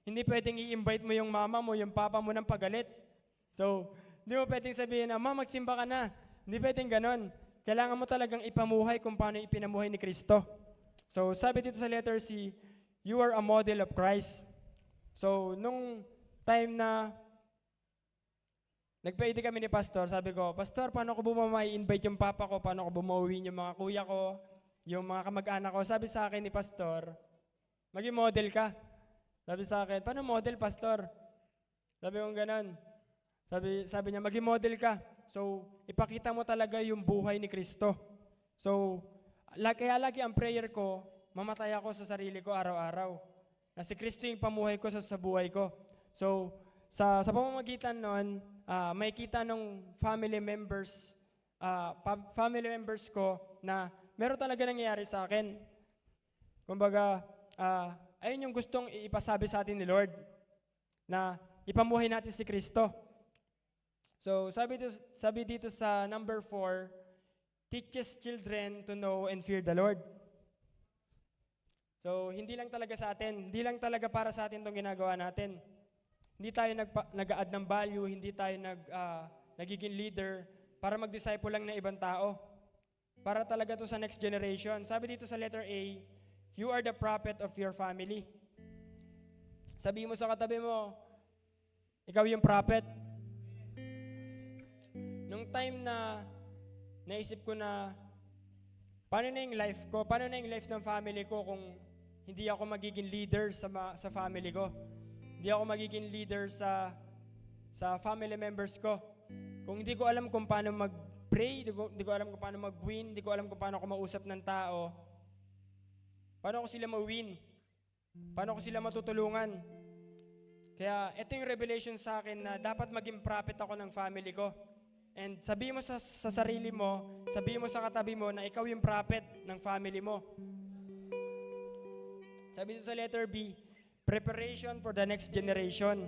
Hindi pwedeng i-invite mo yung mama mo, yung papa mo ng pagalit. So, hindi mo pwedeng sabihin na, Ma, magsimba ka na. Hindi pwedeng ganon. Kailangan mo talagang ipamuhay kung paano ipinamuhay ni Kristo. So, sabi dito sa letter C, you are a model of Christ. So, nung time na nagpaidi kami ni Pastor, sabi ko, Pastor, paano ko bumamay-invite yung papa ko? Paano ko bumawin yung mga kuya ko? Yung mga kamag-anak ko? Sabi sa akin ni Pastor, maging model ka. Sabi sa akin, paano model, Pastor? Sabi ko ganon. Sabi niya, maging model ka. So, ipakita mo talaga yung buhay ni Kristo. So, kaya lagi ang prayer ko, mamatay ako sa sarili ko araw-araw. Na si Kristo yung pamuhay ko sa buhay ko. So, sa pamamagitan nun, may kita ng family members ko na meron talaga nangyayari sa akin. Kumbaga, ayun yung gustong ipasabi sa atin ni Lord na ipamuhay natin si Kristo. So, sabi dito sa number 4, teaches children to know and fear the Lord. So, hindi lang talaga sa atin, hindi lang talaga para sa atin itong ginagawa natin. Hindi tayo nag-a-add ng value, hindi tayo nagiging leader para mag-disciple lang ng ibang tao. Para talaga to sa next generation. Sabi dito sa letter A, you are the prophet of your family. Sabi mo sa katabi mo, ikaw yung prophet. Nung time na naisip ko na, paano na yung life ko? Paano na yung life ng family ko kung hindi ako magiging leader sa family ko? Hindi ako magiging leader sa family members ko. Kung hindi ko alam kung paano mag-pray, hindi ko alam kung paano mag-win, hindi ko alam kung paano ako mausap ng tao, paano ko sila ma-win? Paano ko sila matutulungan? Kaya ito yung revelation sa akin na dapat maging prophet ako ng family ko. And sabihin mo sa sarili mo, sabihin mo sa katabi mo na ikaw yung prophet ng family mo. Sabi dito sa letter B, preparation for the next generation.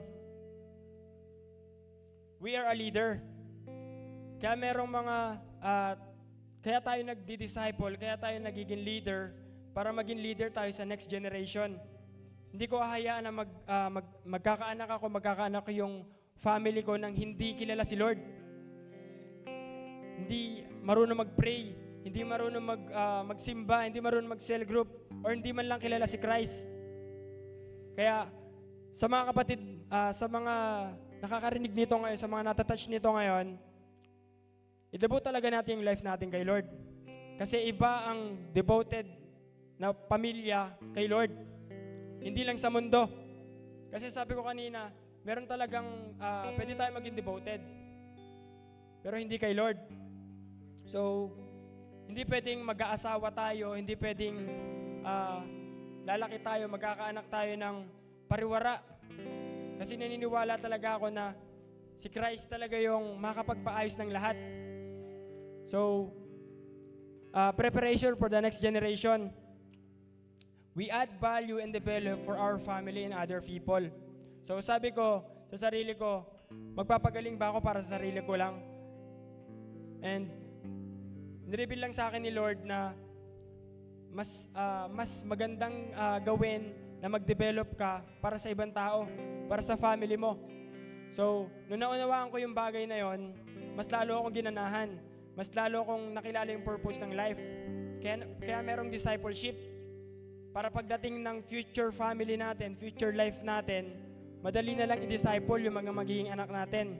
We are a leader. Kaya merong kaya tayo nagdi-disciple, kaya tayo nagiging leader para maging leader tayo sa next generation. Hindi ko hahayaan na magkakaanak ko yung family ko nang hindi kilala si Lord. Hindi marunong mag-pray, hindi marunong magsimba, hindi marunong mag-cell group, or hindi man lang kilala si Christ. Kaya sa mga kapatid, sa mga nakakarinig nito ngayon, sa mga natatouch nito ngayon, i-devote talaga natin yung life natin kay Lord. Kasi iba ang devoted na pamilya kay Lord. Hindi lang sa mundo. Kasi sabi ko kanina, meron talagang, pwede tayo maging devoted. Pero hindi kay Lord. So, hindi pwedeng mag-aasawa tayo, hindi pwedeng lalaki tayo, magkakaanak tayo ng pariwara. Kasi naniniwala talaga ako na si Christ talaga yung makapagpaayos ng lahat. So, preparation for the next generation. We add value and develop for our family and other people. So, sabi ko sa sarili ko, magpapagaling ba ako para sa sarili ko lang? And nireveal lang sa akin ni Lord na mas magandang gawin na mag-develop ka para sa ibang tao, para sa family mo. So, nung naunawaan ko yung bagay na yon, mas lalo akong ginanahan. Mas lalo akong nakilala yung purpose ng life. Kaya merong discipleship. Para pagdating ng future family natin, future life natin, madali na lang i-disciple yung mga magiging anak natin.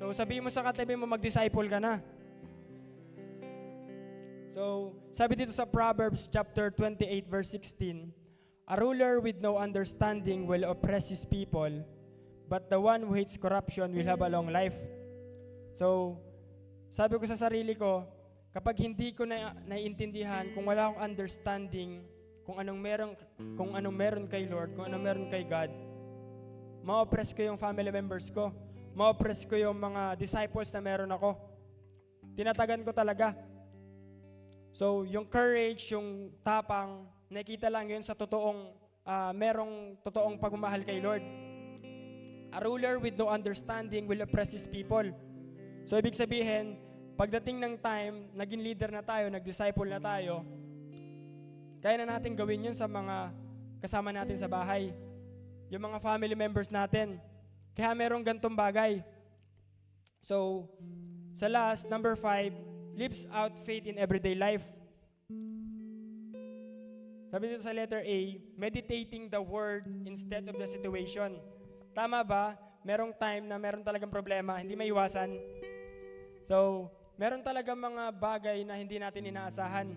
So, sabihin mo sa katabi mo, mag-disciple ka na. So, sabi dito sa Proverbs chapter 28 verse 16, a ruler with no understanding will oppress his people, but the one who hates corruption will have a long life. So, sabi ko sa sarili ko, kapag hindi ko naiintindihan, kung wala akong understanding, kung anong meron kay Lord, kung anong meron kay God, ma-oppress ko yung family members ko, ma-oppress ko yung mga disciples na meron ako. Tinatagan ko talaga. So, yung courage, yung tapang, nakita lang yun sa merong totoong pagmamahal kay Lord. A ruler with no understanding will oppress his people. So, ibig sabihin, pagdating ng time, naging leader na tayo, nag-disciple na tayo, kaya na natin gawin yun sa mga kasama natin sa bahay. Yung mga family members natin. Kaya merong gantong bagay. So, sa last, number 5, lives out faith in everyday life. Sabi dito sa letter A, meditating the word instead of the situation. Tama ba? Merong time na meron talagang problema, hindi maiwasan. So, meron talagang mga bagay na hindi natin inaasahan.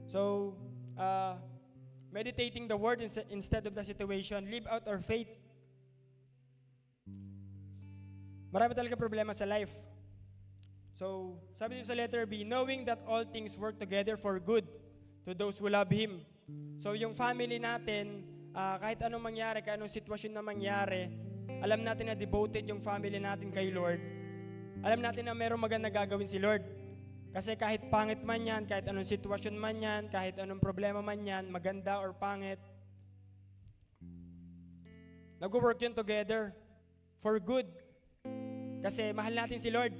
So, meditating the word instead of the situation, live out our faith. Marami talaga problema sa life. So, sabi dito sa letter B, knowing that all things work together for good to those who love Him. So, yung family natin, kahit anong mangyari, kahit anong sitwasyon na mangyari, alam natin na devoted yung family natin kay Lord. Alam natin na mayroong maganda gagawin si Lord. Kasi kahit pangit man yan, kahit anong sitwasyon man yan, kahit anong problema man yan, maganda or pangit, nag-work yun together for good. Kasi mahal natin si Lord.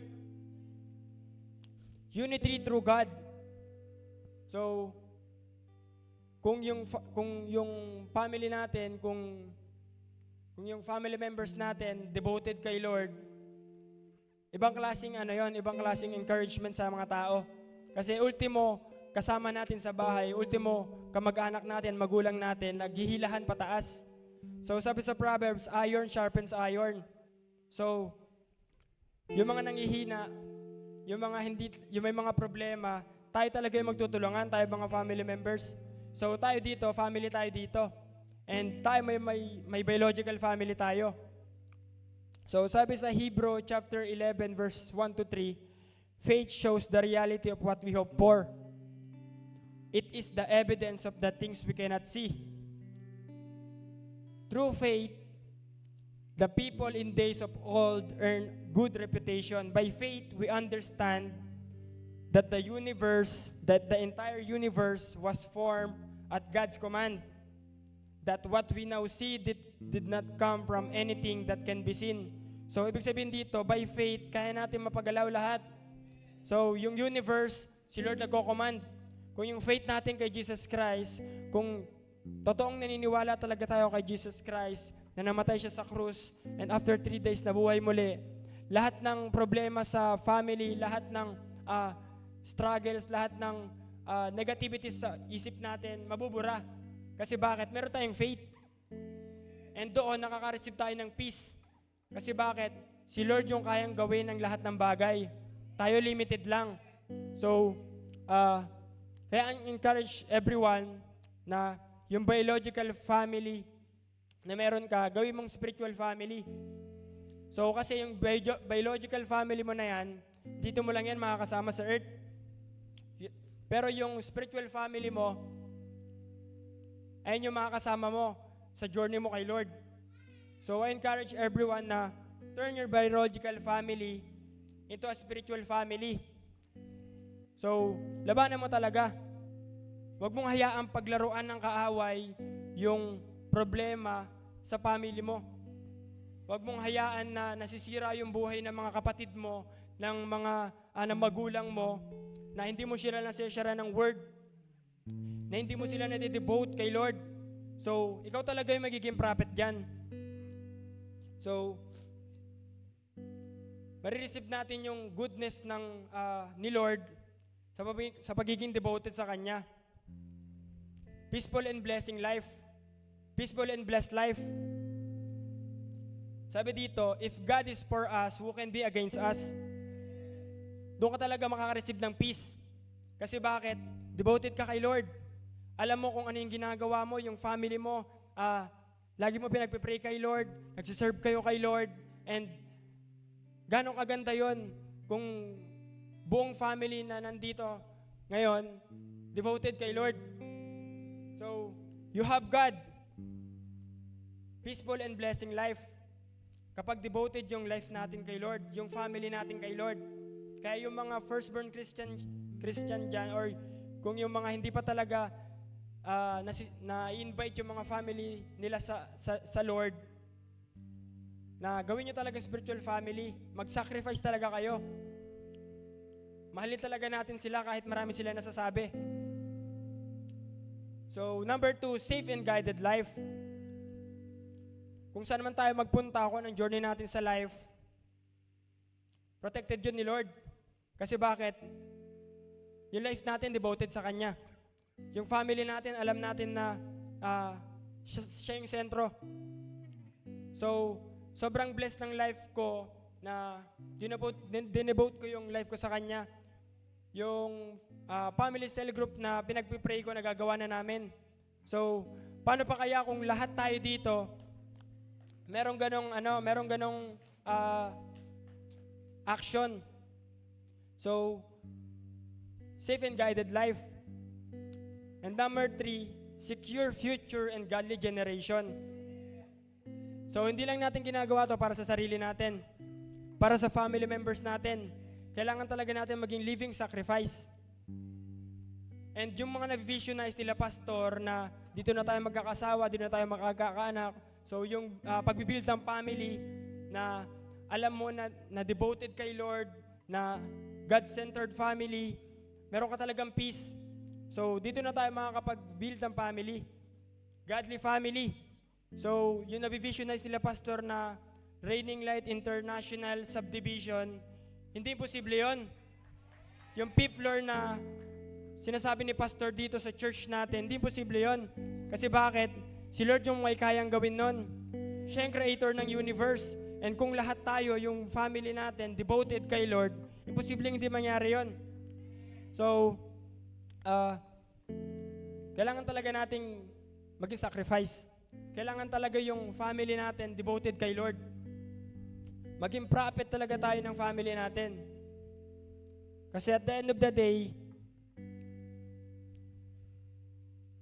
Unity through God. So, kung yung family natin, kung yung family members natin devoted kay Lord, ibang klaseng ibang klaseng encouragement sa mga tao. Kasi ultimo, kasama natin sa bahay, ultimo, kamag-anak natin, magulang natin, naghihilahan pataas. So sabi sa Proverbs, iron sharpens iron. So, yung mga nangihina, yung may mga problema, tayo talaga yung magtutulungan, tayo mga family members. So tayo dito, family tayo dito. And tayo may biological family tayo. So sabi sa Hebrew chapter 11 verse 1 to 3, faith shows the reality of what we hope for. It is the evidence of the things we cannot see. Through faith, the people in days of old earned good reputation. By faith, we understand that the entire universe was formed at God's command. That what we now see did not come from anything that can be seen. So, ibig sabihin dito, by faith, kaya natin mapagalaw lahat. So, yung universe, si Lord nagko-command. Kung yung faith natin kay Jesus Christ, kung totoong naniniwala talaga tayo kay Jesus Christ, na namatay siya sa krus, and after 3 days nabuhay muli, lahat ng problema sa family, lahat ng struggles, lahat ng negativities sa isip natin, mabubura. Kasi bakit? Meron tayong faith. And doon, nakaka-receive tayo ng peace. Kasi bakit? Si Lord yung kayang gawin ng lahat ng bagay. Tayo limited lang. So, kaya encourage everyone na yung biological family na meron ka, gawin mong spiritual family. So, kasi yung biological family mo na yan, dito mo lang yan makakasama sa earth. Pero yung spiritual family mo, ayun yung makakasama mo sa journey mo kay Lord. So I encourage everyone na turn your biological family into a spiritual family. So, labanan mo talaga. Huwag mong hayaang paglaruan ng kaaway yung problema sa family mo. Huwag mong hayaan na nasisira yung buhay ng mga kapatid mo, ng mga magulang mo, na hindi mo sila nasishara ng word, na hindi mo sila nade-devote kay Lord. So, ikaw talaga yung magiging prophet dyan. So, marireceive natin yung goodness ni Lord sa pagiging devoted sa Kanya. Peaceful and blessing life. Peaceful and blessed life. Sabi dito, if God is for us, who can be against us? Doon ka talaga makaka-receive ng peace. Kasi bakit? Devoted ka kay Lord. Alam mo kung ano yung ginagawa mo, yung family mo, lagi mo pinagpipray kay Lord, nagsiserve kayo kay Lord, and ganong kaganda yon kung buong family na nandito ngayon, devoted kay Lord. So, you have God. Peaceful and blessing life. Kapag devoted yung life natin kay Lord, yung family natin kay Lord. Kaya yung mga firstborn Christian dyan, or kung yung mga hindi pa talaga na-invite yung mga family nila sa Lord, na gawin nyo talaga spiritual family. Mag-sacrifice talaga kayo. Mahalin talaga natin sila kahit marami sila nasasabi. So, number 2, safe and guided life. Kung saan man tayo magpunta, ako ng journey natin sa life, protected yun ni Lord. Kasi bakit? Yung life natin devoted sa Kanya. Yung family natin, alam natin na siya yung sentro. So, sobrang blessed ng life ko na dinevote ko yung life ko sa Kanya. Yung family cell group na pinagpipray ko, nagagawa na namin. So, paano pa kaya kung lahat tayo dito, merong ganong action. So, safe and guided life. And number 3, secure future and godly generation. So, hindi lang natin ginagawa to para sa sarili natin, para sa family members natin. Kailangan talaga natin maging living sacrifice. And yung mga na-visionize nila pastor na dito na tayo magkakasawa, dito na tayo magkakaanak. So, yung pagbibuild ng family na alam mo na devoted kay Lord, na God-centered family, meron ka talagang peace. So, dito na tayo makakapag-build ng family. Godly family. So, yung nabivisionize nila, Pastor, na Reigning Light International Subdivision, hindi posible yon. Yung fifth floor na sinasabi ni Pastor dito sa church natin, hindi posible yon. Kasi bakit? Si Lord yung may kayang gawin nun. Siya yung creator ng universe. And kung lahat tayo, yung family natin, devoted kay Lord, imposibleng hindi mangyari yon. So, kailangan talaga nating maging sacrifice. Kailangan talaga yung family natin devoted kay Lord. Maging prophet talaga tayo ng family natin. Kasi at the end of the day,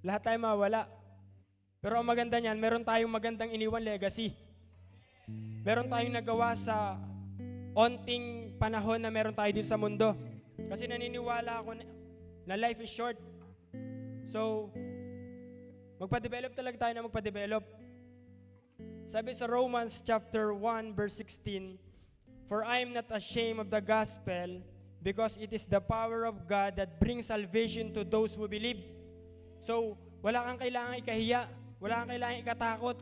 lahat tayo mawala. Pero ang maganda niyan, meron tayong magandang iniwan legacy. Meron tayong nagawa sa onting panahon na meron tayo dito sa mundo. Kasi naniniwala ako na life is short. So, magpa-develop talaga tayo na magpa-develop. Sabi sa Romans chapter 1 verse 16, "For I am not ashamed of the gospel, because it is the power of God that brings salvation to those who believe." So, wala kang kailangan ikahiya, wala kang kailangan ikatakot,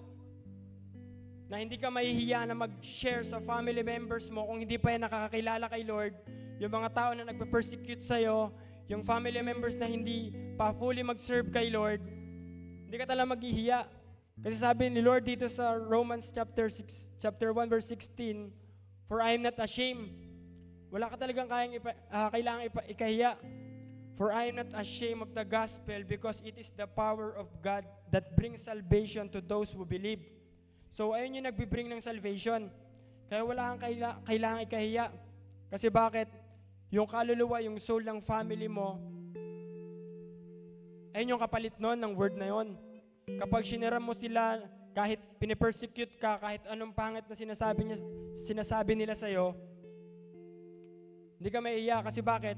na hindi ka mahihiya na mag-share sa family members mo kung hindi pa yan nakakakilala kay Lord, yung mga tao na nagpe-persecute sa'yo, yung family members na hindi pa fully mag-serve kay Lord, hindi ka talaga maghihiya. Kasi sabi ni Lord dito sa Romans chapter 1 verse 16, "For I am not ashamed." Wala ka talagang kailangan ikahiya. "For I am not ashamed of the gospel, because it is the power of God that brings salvation to those who believe." So ayun yung nagbibring ng salvation. Kaya wala kang kailangan ikahiya. Kasi bakit? Yung kaluluwa, yung soul ng family mo, ayun yung kapalit nun ng word na yon. Kapag siniram mo sila, kahit pinipersecute ka, kahit anong pangit na sinasabi nila sa'yo, hindi ka maiiyak. Kasi bakit?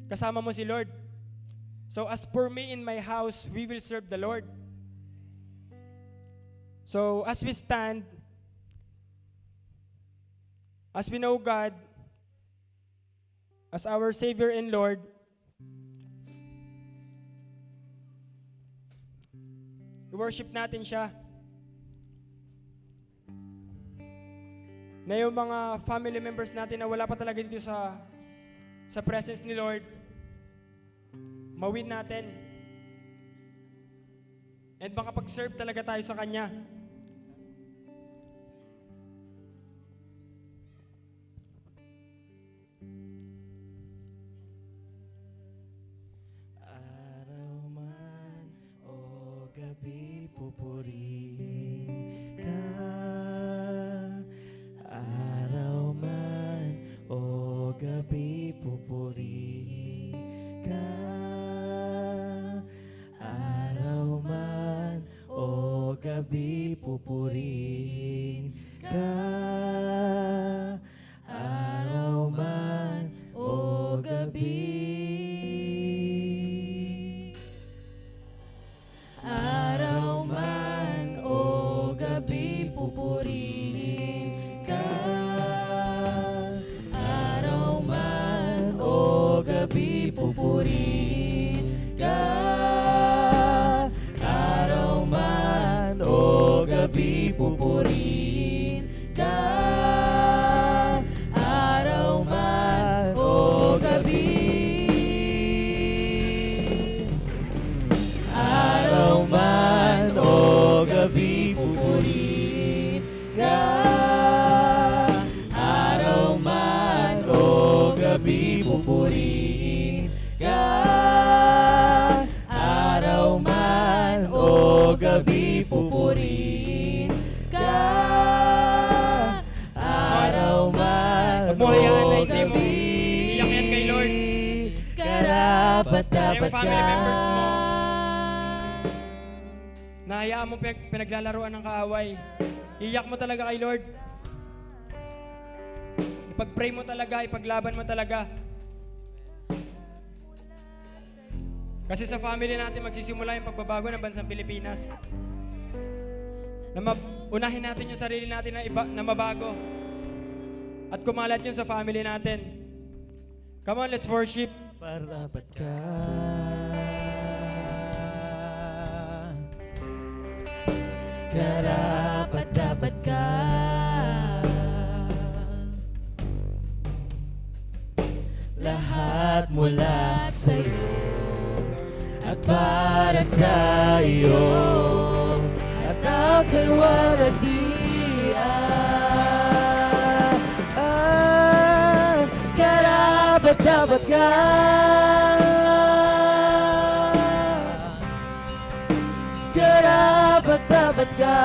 Kasama mo si Lord. So as for me in my house, we will serve the Lord. So as we stand, as we know God as our Savior and Lord, i-worship natin siya. Na yung mga family members natin na wala pa talaga dito sa presence ni Lord, mawin natin. And makapag-serve talaga tayo sa Kanya. Araw man o gabi pupurihin ka. Araw man o gabi pupurihin ka. Araw man o gabi pupurihin ka. Araw man o gabi. Araw man o gabi pupurihin ka. Araw man o gabi pupurihin ka. Araw man o gabi pupurihin ka. Araw man o gabi. Araw man o gabi pupurihin ka. Araw man o gabi pupurihin ka. Araw man o gabi pupurihin ka. Araw man Huwag mo hayaan na o hindi mo gabi. iyak yan kay Lord. Karapat dapat Yung family members mo, ka. nahayaan mo pinaglalaruan ng kaaway. Iyak mo talaga kay Lord. Ipag-pray mo talaga, ipaglaban mo talaga. Kasi sa family natin magsisimula yung pagbabago ng bansang Pilipinas. Unahin natin yung sarili natin na mabago. At kumalat yun sa family natin. Come on, let's worship. Parapat ka. karapat-dapat ka. Lahat mula sa'yo at para sa iyo, at ang kalwalhatian. Karapat-dapat ka. Karapat-dapat ka.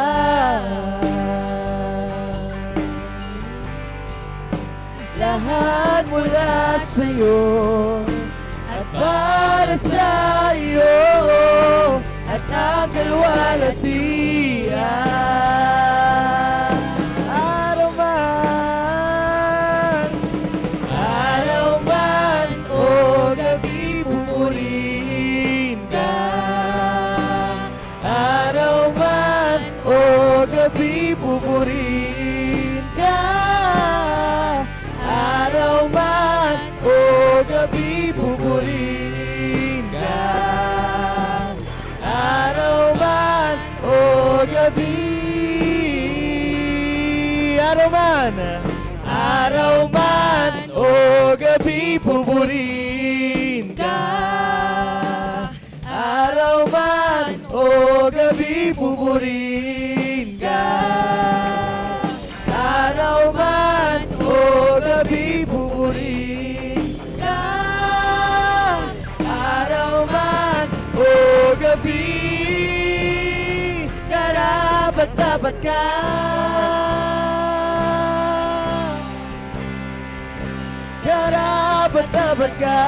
Lahat mula sa'yo at para sa iyo, at ang kalwalhatian. Araw man o gabi, pupurihin ka. Araw man o gabi, pupurihin ka. Araw man o gabi, pupurihin ka. Araw man o gabi. Araw man o gabi, pupurihin ka. Araw man o gabi, pupurihin ka. Araw man o gabi, pupurihin ka. Araw man o gabi, karapat-dapat ka. Karapat-dapat ka.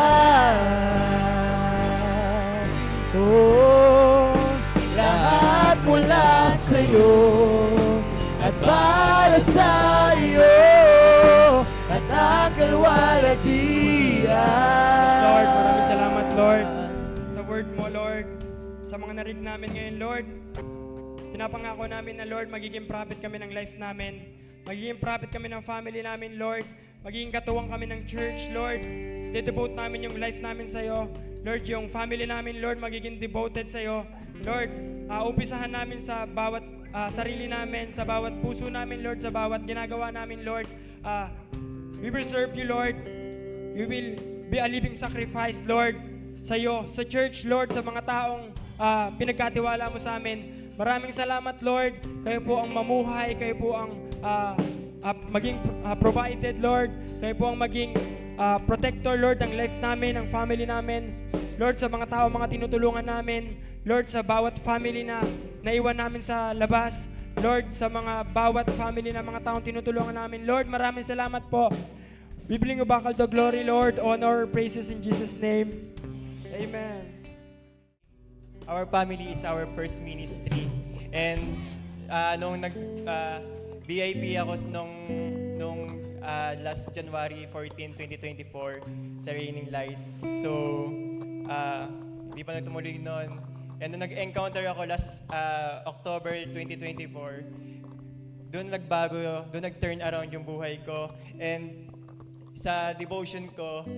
Oh, lahat mula sa'yo at para sa iyo, at ang kalwalhatian. Lord, maraming salamat, Lord, sa word mo, Lord, sa mga narinig namin ngayon, Lord. Pinapangako namin na, Lord, magiging prophet kami ng life namin. Magiging prophet kami ng family namin, Lord. Magiging katuwang kami ng church, Lord. Dedevote namin yung life namin sa'yo. Lord, yung family namin, Lord, magiging devoted sa'yo. Lord, umpisahan namin sa bawat sarili namin, sa bawat puso namin, Lord, sa bawat ginagawa namin, Lord. We will serve you, Lord. We will be a living sacrifice, Lord, sa'yo, sa church, Lord, sa mga taong pinagkatiwala mo sa amin. Maraming salamat, Lord. Kayo po ang mamuhay, kayo po ang maging provided, Lord. Kayo po ang maging protector, Lord, ng life namin, ng family namin. Lord, sa mga tao, mga tinutulungan namin. Lord, sa bawat family na naiwan namin sa labas. Lord, sa mga bawat family na mga taong tinutulungan namin. Lord, maraming salamat po. We bring you back all the glory, Lord, honor, praises in Jesus' name. Amen. Our family is our first ministry. And nung VIP ako nung last January 14, 2024 sa Raining Light. So, hindi pa nagtumuloy noon. And nung nag-encounter ako last October 2024, doon nagbago, doon nag-turn around yung buhay ko. And sa devotion ko,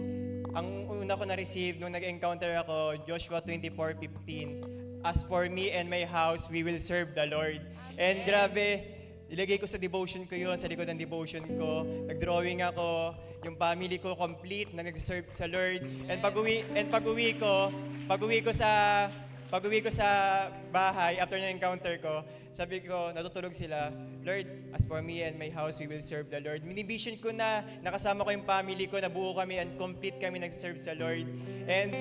ang una ko na-receive nung nag-encounter ako, Joshua 24:15. As for me and my house, we will serve the Lord. And grabe, ilagay ko sa devotion ko yun, sa likod ng devotion ko. Nag-drawing ako, yung family ko complete na nag-serve sa Lord. And pag-uwi ko sa bahay, after na encounter ko, sabi ko, natutulog sila, Lord, as for me and my house, we will serve the Lord. Mini-vision ko na nakasama ko yung family ko, nabuo kami and complete kami nag-serve sa Lord. And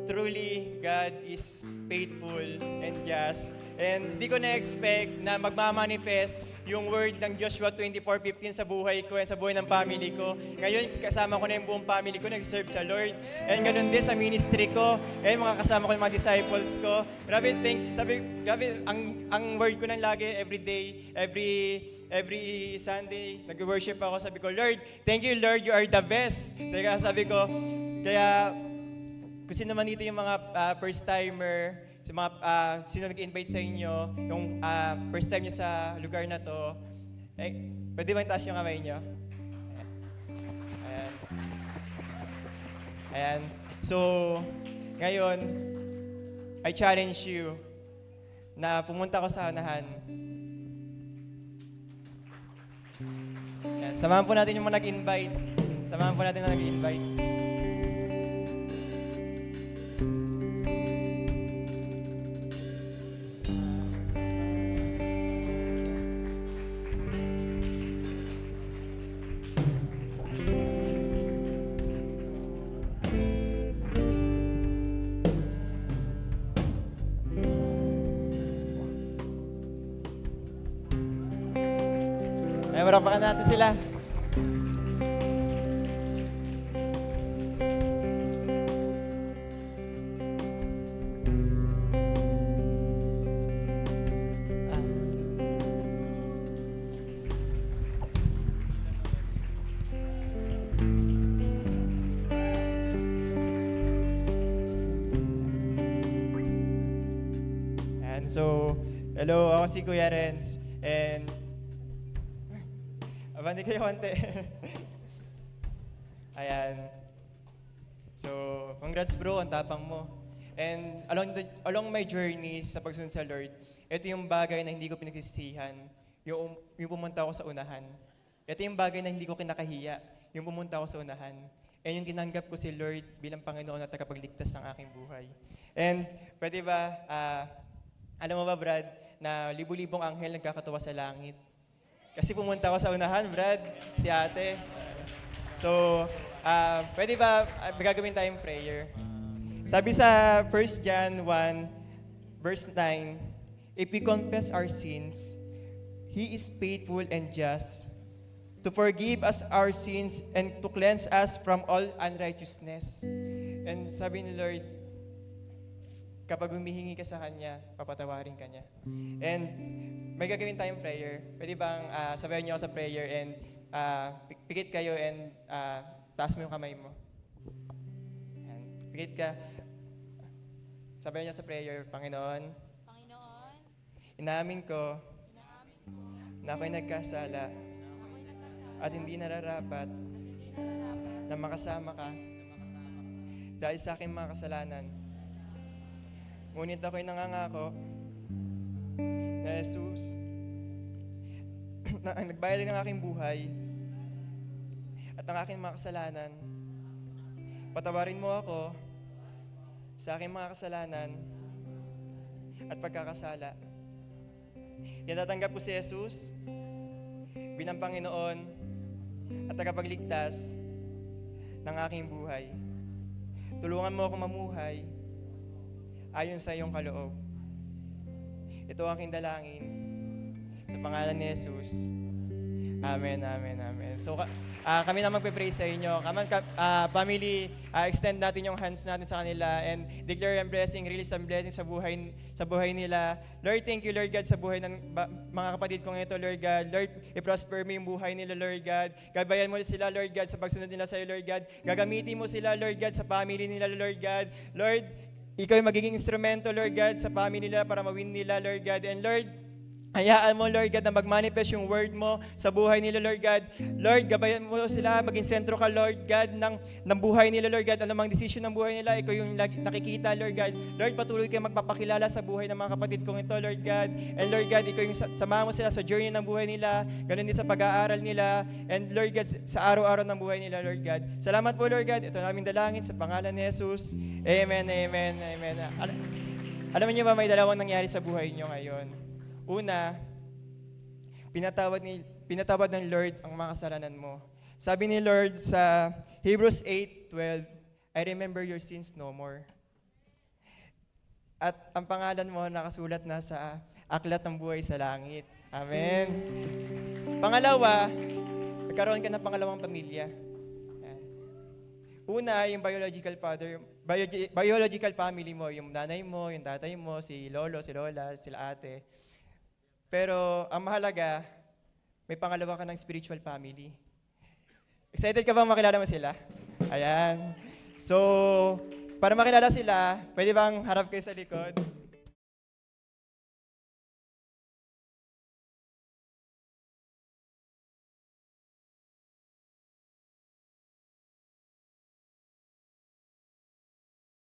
truly, God is faithful and just. And di ko na-expect na magmamanifest yung word ng Joshua 24:15 sa buhay ko and sa buhay ng family ko. Ngayon, kasama ko na yung buong family ko, nag-serve sa Lord. And ganun din sa ministry ko. And mga kasama ko yung mga disciples ko. Grabe, ang word ko nang lagi, every day, every Sunday, nag-worship ako. Sabi ko, Lord, thank you, Lord, you are the best. Kaya sabi ko, kung sino man dito yung mga first-timer, sa mga sino nag-invite sa inyo, yung first time nyo sa lugar na to, pwede ba itaas yung kamay nyo? Ayan. Ayan. So, ngayon, I challenge you na pumunta ko sa unahan. Yan. Samahan po natin yung mga nag-invite. Samahan po natin na nag-invite. Ay, marapakan natin sila. Ah. And so, hello, ako si Kuya Renz. And abandi kayo konti. Ayan. So, congrats bro, ang tapang mo. And along my journey sa pagsunod sa Lord, ito yung bagay na hindi ko pinagsisisihan, yung pumunta ako sa unahan. Ito yung bagay na hindi ko kinakahiya, yung pumunta ako sa unahan. And yung tinanggap ko si Lord bilang Panginoon at tagapagligtas ng aking buhay. And pwede ba, alam mo ba Brad, na libu-libong anghel nagkakatuwa sa langit? Kasi pumunta ako sa unahan, Brad, si ate. So, pwede ba gagawin tayong prayer? Sabi sa 1 John 1, verse 9, if we confess our sins, He is faithful and just to forgive us our sins and to cleanse us from all unrighteousness. And sabi ni Lord, kapag humihingi ka sa Kanya, papatawarin ka Niya. And may gagawin tayong prayer. Pwede bang sabayan niyo ako sa prayer and pikit kayo and taas mo yung kamay mo. Yan. Pikit ka. Sabayan niyo sa prayer, Panginoon, inamin ko na ako'y nagkasala at hindi nararapat na makasama ka dahil sa aking mga kasalanan. Ngunit ako'y nangangako na Jesus, na ang nagbayad ng aking buhay at ang aking mga kasalanan, patawarin mo ako sa aking mga kasalanan at pagkakasala. Tinatanggap ko si Jesus bilang Panginoon at tagapagligtas ng aking buhay. Tulungan mo ako mamuhay ayon sa iyong kaloob. Ito ang aking dalangin sa pangalan ni Jesus. Amen, amen, amen. So, kami na magpe-pray sa inyo. Family, extend natin yung hands natin sa kanila and declare ang blessing, release ang blessing sa buhay nila. Lord, thank you, Lord God, sa buhay ng mga kapatid kong ito, Lord God. Lord, i-prosper mo yung buhay nila, Lord God. Gabayan mo sila, Lord God, sa pagsunod nila sa iyo, Lord God. Gagamitin mo sila, Lord God, sa family nila, Lord God. Lord, ikaw yung magiging instrumento, Lord God, sa family nila para mawin nila, Lord God. And Lord, hayaan mo, Lord God, na mag-manifest yung word mo sa buhay nila, Lord God. Lord, gabayan mo sila, maging sentro ka, Lord God, ng buhay nila, Lord God. Anumang decision ng buhay nila, ikaw yung nakikita, Lord God. Lord, patuloy kayo magpapakilala sa buhay ng mga kapatid kong ito, Lord God. And Lord God, ikaw yung samahan mo sila sa journey ng buhay nila, ganun din sa pag-aaral nila, and Lord God, sa araw-araw ng buhay nila, Lord God. Salamat po, Lord God. Ito naming dalangin sa pangalan ni Jesus. Amen, amen, amen. Alam niyo ba, may dalawang nangyari sa buhay niyo ngayon. Una, pinatawad ng Lord ang mga kasalanan mo. Sabi ni Lord sa Hebrews 8:12, I remember your sins no more. At ang pangalan mo nakasulat na sa aklat ng buhay sa langit. Amen. Pangalawa, nagkaroon ka ng pangalawang pamilya. Yan. Una, yung biological family mo, yung nanay mo, yung tatay mo, si lolo, si lola, sila ate. Pero ang mahalaga, may pangalawa ka ng spiritual family. Excited ka bang makilala mo sila? Ayan. So, para makilala sila, pwede bang harap kayo sa likod?